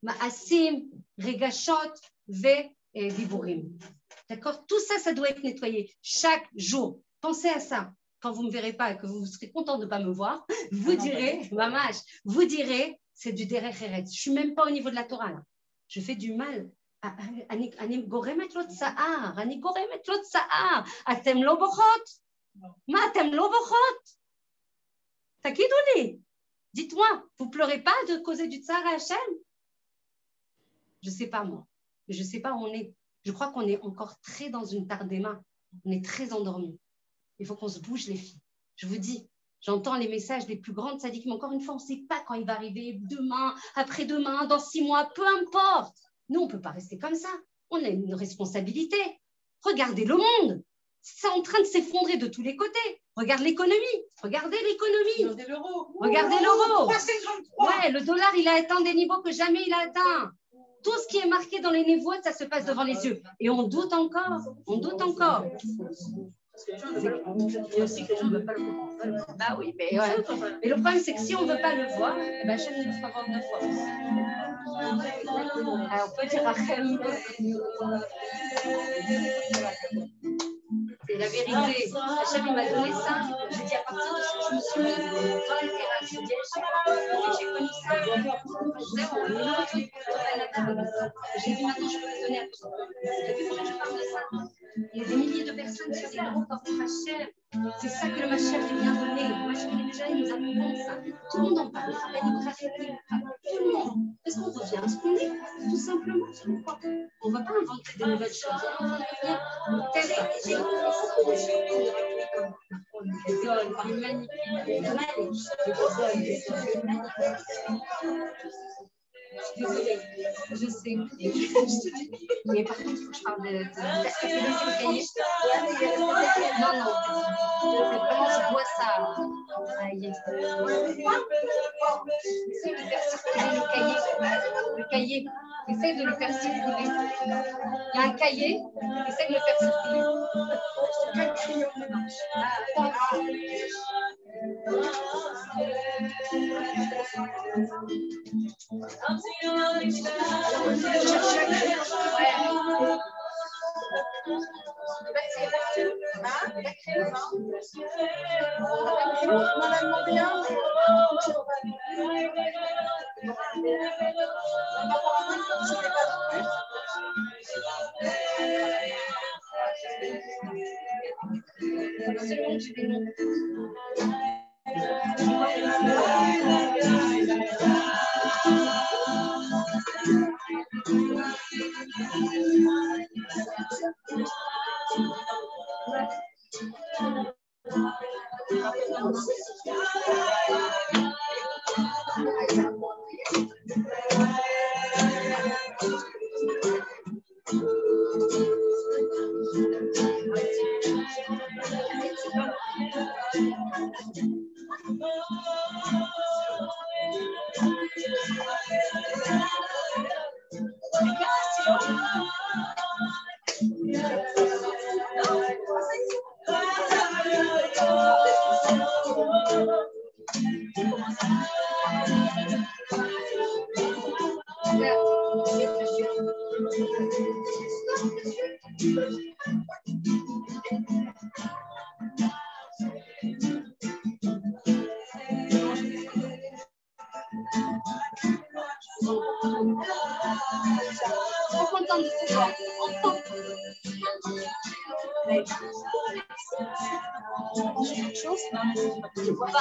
Speaker 1: ma'asim, regashot, ve et diburim. D'accord? Tout ça, ça doit être nettoyé chaque jour. Pensez à ça. Quand vous ne me verrez pas et que vous serez content de ne pas me voir, vous direz, mamash, vous direz, c'est du derech eretz. Je ne suis même pas au niveau de la Torah, là. Je fais du mal. אני גורמת לו צער, אתם לא בוכות? מה, אתם לא בוכות? תגידו לי, dites-moi, vous pleurez pas de causer du tsar à Hachem? Je ne sais pas moi, je ne sais pas où on est. Je crois qu'on est encore très dans une tardema, on est très endormis. Il faut qu'on se bouge les filles. Je vous dis, j'entends les messages des plus grandes sadiques, mais encore une fois, on ne sait pas quand il va arriver, demain, après-demain, dans 6 mois, peu importe. Nous, on ne peut pas rester comme ça. On a une responsabilité. Regardez le monde. C'est en train de s'effondrer de tous les côtés. Regarde l'économie. Regardez l'économie. Regardez l'euro. Ouais, le dollar, il a atteint des niveaux que jamais il a atteint. Tout ce qui est marqué dans les névoides, ça se passe devant les yeux. Et on doute encore. On doute encore. Il y a aussi que les gens ne veulent pas le voir. Bah oui, mais, ouais. Mais le problème, c'est que si on ne veut pas le voir, eh ben, Hachem nous fera voir 2 fois. Alors, on peut dire Hachem. C'est la vérité. Hachem, il m'a donné ça. J'ai dit à partir de ce que je me suis mis dans le terrain, j'ai dit j'ai connu ça. J'ai dit maintenant, je peux le donner à tout le monde. Depuis que je parle de ça, il y a des milliers de personnes sur les groupes par Hachem. C'est ça que le Mashiach vient donner. Le Mashiach, déjà, il nous apprend ça. Tout le monde en parle. Tout le monde. Est-ce qu'on revient à ce qu'on est? Tout simplement, je crois. On ne va pas inventer de nouvelles choses. On va revenir au thème. Il est magnifique. Je suis désolée, je sais. Mais par contre, il faut que je parle de. Est-ce que c'est le cahier? Non, non. Vraiment, je vois ça. Aïe. Essaye de faire circuler le cahier. Le cahier. Essaye de le faire circuler. Il y a un cahier. Essaye de le faire circuler. Trop contente de te voir. Je vois pas,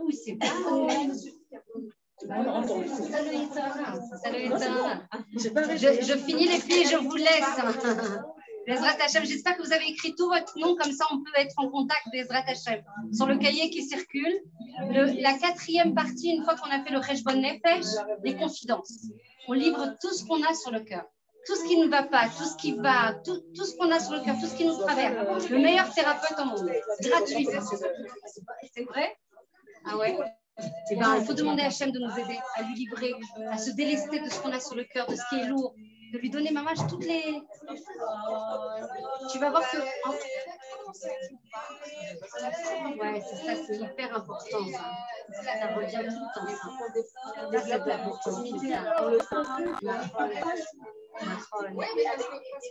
Speaker 1: Oui, c'est pas. Je finis les filles, je vous laisse. Bezrat Hachem, j'espère que vous avez écrit tout votre nom, comme ça on peut être en contact, Bezrat Hachem, sur le cahier qui circule. La quatrième partie, une fois qu'on a fait le Cheshbon Nefesh, les confidences. On livre tout ce qu'on a sur le cœur. Tout ce qui ne va pas, tout ce qui va, tout ce qu'on a sur le cœur, tout ce qui nous traverse. Le meilleur thérapeute au monde. Gratuit. C'est vrai? Ah ouais? Eh ben, il faut demander à Hachem de nous aider, à lui livrer, à se délester de ce qu'on a sur le cœur, de ce qui est lourd, de lui donner, maman, toutes les... Tu vas voir que... Ouais, c'est ça, c'est hyper important, ça. Ça revient tout le temps, ça. Ça, c'est de la proximité. Oui, mais avec qui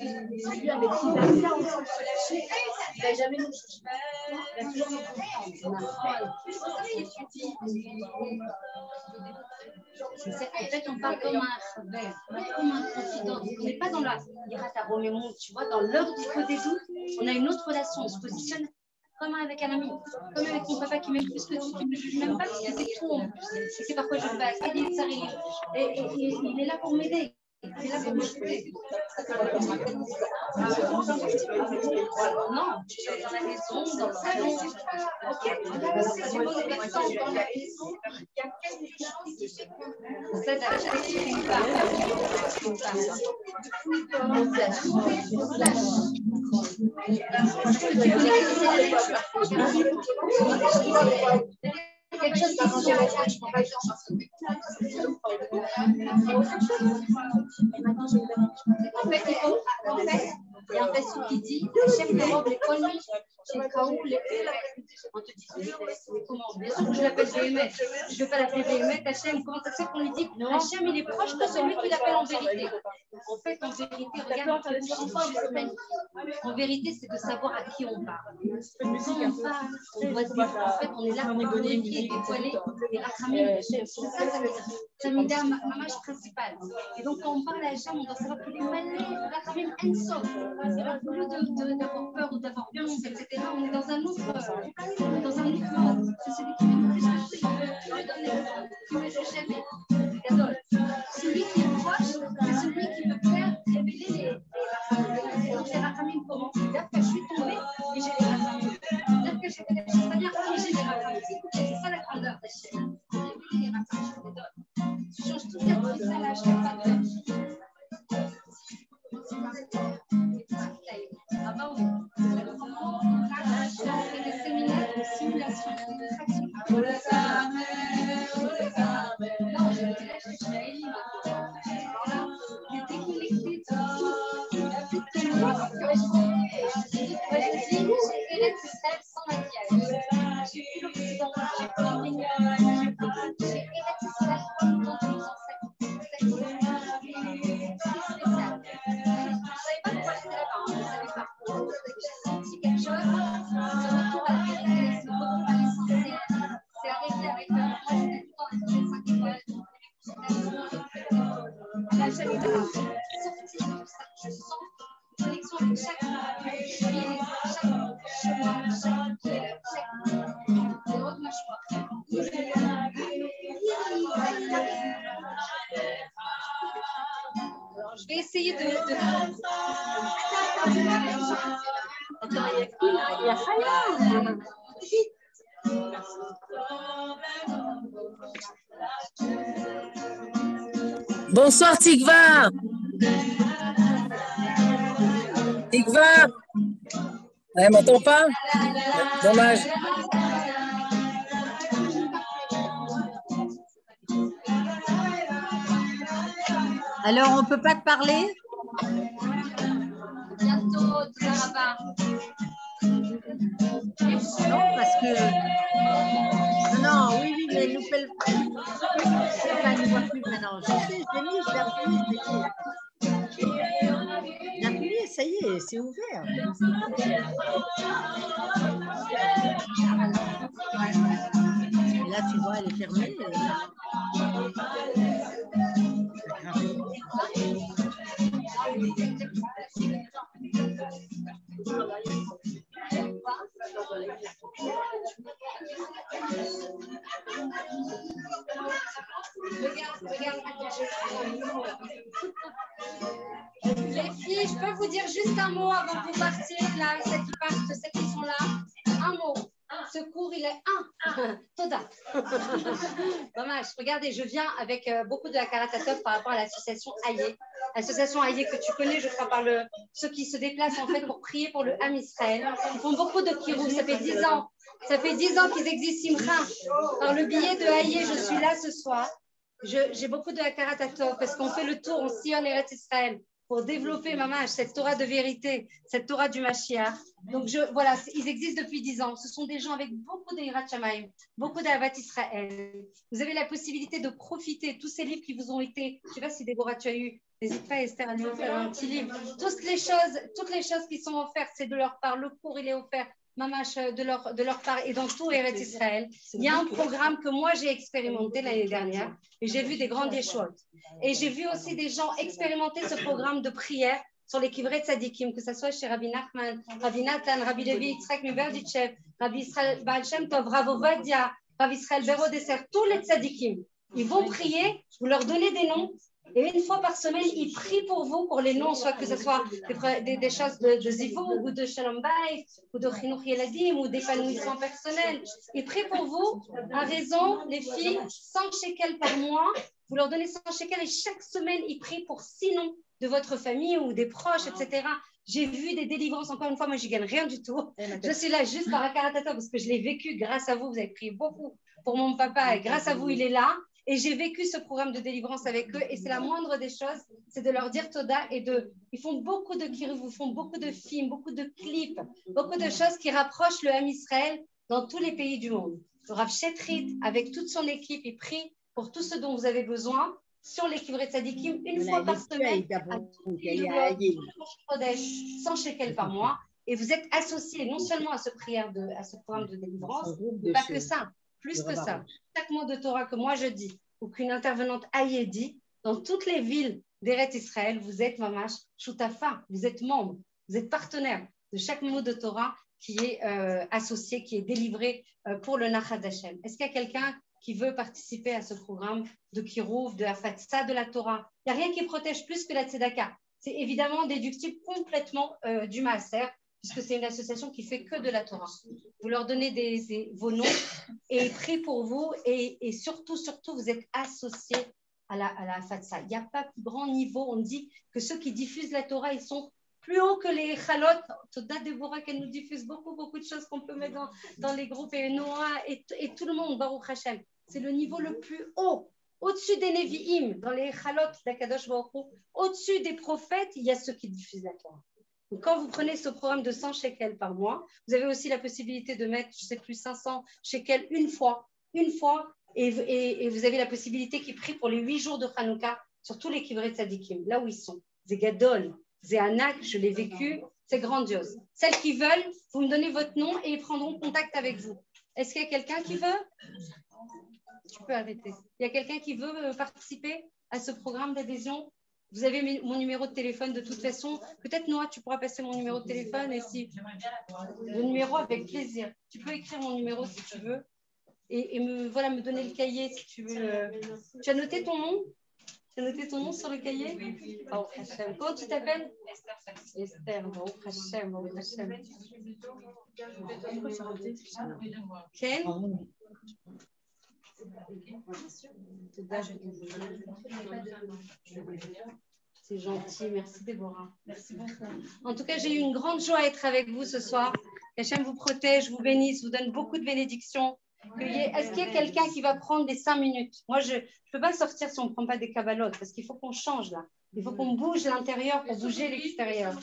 Speaker 1: il va jamais nous juger. Il va toujours nous comprendre. En fait, on parle comme un rebelle, comme un confident. On n'est pas dans la Irataromémon, tu vois, dans l'heure des doutes, on a une autre relation, on se positionne comme avec un ami, comme avec mon papa qui m'aime plus que tu ne me juges même pas parce que c'est tout en plus. Et c'est par quoi je passe. Et il est là pour m'aider. Il est là pour m'aider. Non, tu es dans la maison, dans le salon. Ok, tu poses des questions dans la maison. Il y a quelque chose qui fait que ça quelque chose qui il y a un verset qui dit Hachem Karob les Kolmi, chez Kaou les on te dit comment? Bien sûr que je l'appelle Béhémet. Je ne veux pas l'appeler Béhémet, Hachem. Comment ça se fait qu'on lui dit Hachem, il est proche de celui qui l'appelle en vérité? En fait, en vérité, regarde, en vérité, c'est de savoir à qui on parle. Quand on parle, on doit dire, en fait, on est là pour glorifier, dévoiler et racramer. C'est ça, sa mida mamage principale. Et donc, quand on parle à Hachem, on doit savoir qu'il est malé, racramer enso. Au lieu d'avoir peur ou d'avoir honte, etc., on est dans un autre mode. C'est celui qui fait tout ce que je veux donner, qui veut jamais. Tu changes toute la vie, ça lâche pas de des séminaires de simulation de traction. Non, je déconnecté de tout. Sans maquillage. J'ai vu l'Occident, j'ai vu l'Église, j'ai Eretz Israël comme dans tous les ancêtres. C'est spécial. Je ne savais pas pourquoi j'étais là-bas, je ne savais pas. J'ai senti quelque chose, ce retour à la vérité, ce retour à l'essentiel. C'est arrivé avec moi, j'étais tout dans les 5 étoiles. Là, j'allais sortir de tout ça. Je sens une connexion avec chaque ville, chaque chemin, chaque pierre, chaque autre mâchoire. Alors, je vais essayer de... Attends, il y a qui là? Il y a Chaya.
Speaker 8: Bonsoir Tigva. Tigva. Elle m'entend pas? Dommage.
Speaker 6: Alors, on ne peut pas te parler?
Speaker 1: Bientôt, tout ça va.
Speaker 6: Non, parce que... Non, oui, mais elle nous fait le... Enfin, elle ne voit plus maintenant. Je sais, je l'ai mis, je l'ai appuyé, ça y est, c'est ouvert. Et là, tu vois, elle est fermée.
Speaker 1: Regarde, les filles, je peux vous dire juste un mot avant que vous partiez, là, celles qui partent, celles qui sont là. Un mot. Ce cours, il est Toda. Dommage. Regardez, je viens avec beaucoup de la Karatatov par rapport à l'association Aïe. L'association Aïe que tu connais, je crois, par ceux qui se déplacent en fait pour prier pour le Ham Israël. Ils font beaucoup de kirou. Ça fait 10 ans. Ça fait 10 ans qu'ils existent Simcha. Par le billet de Aïe, je suis là ce soir. J'ai beaucoup de la Karatatov parce qu'on fait le tour, on sillonne Eretz Israël pour développer, maman, cette Torah de vérité, cette Torah du Mashiach. Donc, voilà, ils existent depuis 10 ans. Ce sont des gens avec beaucoup d'Irat Shamayim, beaucoup d'Avat Israël. Vous avez la possibilité de profiter de tous ces livres qui vous ont été, je ne sais pas si Déborah, tu as eu, n'hésite pas Esther à lui offrir un petit livre. Toutes les choses qui sont offertes, c'est de leur part. Le cours, il est offert. Mamash, de leur part et dans tout Eretz Israël. Il y a un programme que moi j'ai expérimenté l'année dernière et j'ai vu des grandes choses. Et j'ai vu aussi des gens expérimenter ce programme de prière sur les Kivrei Tzadikim, que ce soit chez Rabbi Nachman, Rabbi Nathan, Rabbi Levi Yitzhak Miberditchev, Rabbi Israël Baal Shem Tov, Rav Ovadia, Rabbi Israël Berodesser, tous les Tzadikim. Ils vont prier, vous leur donnez des noms. Et une fois par semaine, ils prient pour vous, pour les noms, soit que ce soit des choses de Zivoug ou de Shalom Bayit ou de Chinuch Yeladim ou d'épanouissement personnel. Ils prient pour vous à raison, les filles, 100 shekels par mois. Vous leur donnez 100 shekels et chaque semaine, ils prient pour 6 noms de votre famille ou des proches, etc. J'ai vu des délivrances, encore une fois, moi, je ne gagne rien du tout. Je suis là juste par Akaratata parce que je l'ai vécu grâce à vous. Vous avez prié beaucoup pour mon papa et grâce à vous, il est là. Et j'ai vécu ce programme de délivrance avec eux et c'est la moindre des choses, c'est de leur dire Toda et ils font beaucoup de kiruv, ils font beaucoup de films, beaucoup de clips, beaucoup de choses qui rapprochent le Ham Israël dans tous les pays du monde. Le Rav Shetrit, avec toute son équipe, il prie pour tout ce dont vous avez besoin sur les Kivrei Tzadikim une fois par semaine à tous les 100 shekels par mois. Et vous êtes associés non seulement à ce programme de délivrance, mais pas que ça. Plus que ça, chaque mot de Torah que moi je dis ou qu'une intervenante Aïe dit, dans toutes les villes d'Eretz Israël, vous êtes mamash shutafa, vous êtes membre, vous êtes partenaire de chaque mot de Torah qui est associé, qui est délivré pour le Nachad Hashem. Est-ce qu'il y a quelqu'un qui veut participer à ce programme de Kirouv, de Hafatsa, de la Torah? Il n'y a rien qui protège plus que la Tzedaka. C'est évidemment déductible complètement du Maaser, puisque c'est une association qui fait que de la Torah. Vous leur donnez vos noms et ils prient pour vous et surtout, vous êtes associés à la Fatsa. Il n'y a pas plus grand niveau. On dit que ceux qui diffusent la Torah, ils sont plus hauts que les Chalot. Toda Deborah, qu'elle nous diffuse beaucoup de choses qu'on peut mettre dans les groupes, et Noah et tout le monde, Baruch Hashem. C'est le niveau le plus haut. Au-dessus des Nevi'im, dans les Chalot d'Akadosh Baruch Hu, au-dessus des prophètes, il y a ceux qui diffusent la Torah. Donc, quand vous prenez ce programme de 100 shekels par mois, vous avez aussi la possibilité de mettre, je ne sais plus, 500 shekels une fois, et vous avez la possibilité qu'ils prient pour les 8 jours de Hanouka sur tous les Kivrei Tzadikim, là où ils sont. C'est Gadol, c'est Anak, je l'ai vécu, c'est grandiose. Celles qui veulent, vous me donnez votre nom et ils prendront contact avec vous. Est-ce qu'il y a quelqu'un qui veut? Tu peux arrêter. Il y a quelqu'un qui veut participer à ce programme d'adhésion? Vous avez mon numéro de téléphone de toute façon. Peut-être, Noah, tu pourras passer mon numéro de téléphone. Et si le numéro, avec plaisir. Tu peux écrire mon numéro si tu veux. Et me donner le cahier si tu veux. Tu as noté ton nom? Tu as noté ton nom sur le cahier? Oh, Hachem. Comment tu t'appelles? Esther. Oh, Hachem. Oh, Hachem. Ken? C'est gentil, merci Déborah. Merci beaucoup. En tout cas, j'ai eu une grande joie à être avec vous ce soir. Qu'Hachem vous protège, vous bénisse, vous donne beaucoup de bénédictions. Est-ce qu'il y a quelqu'un qui va prendre des 5 minutes? Moi, je ne peux pas sortir si on ne prend pas des cabalotes, parce qu'il faut qu'on change là. Il faut qu'on bouge l'intérieur pour bouger l'extérieur.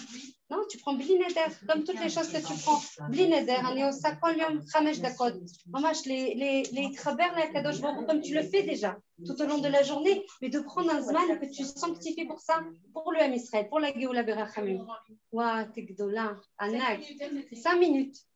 Speaker 1: Non, tu prends Blineder, comme toutes les choses que tu prends. Blineder, Aneosakolium, Khamesh Dakot. Maman, les Traber, la Kadosh Baruch, comme tu le fais déjà tout au long de la journée, mais de prendre un Zman que tu sanctifies pour ça, pour le Ham Israël, pour la Géoula Berachamim. Ouah, t'es Gdola, Anak. 5 minutes.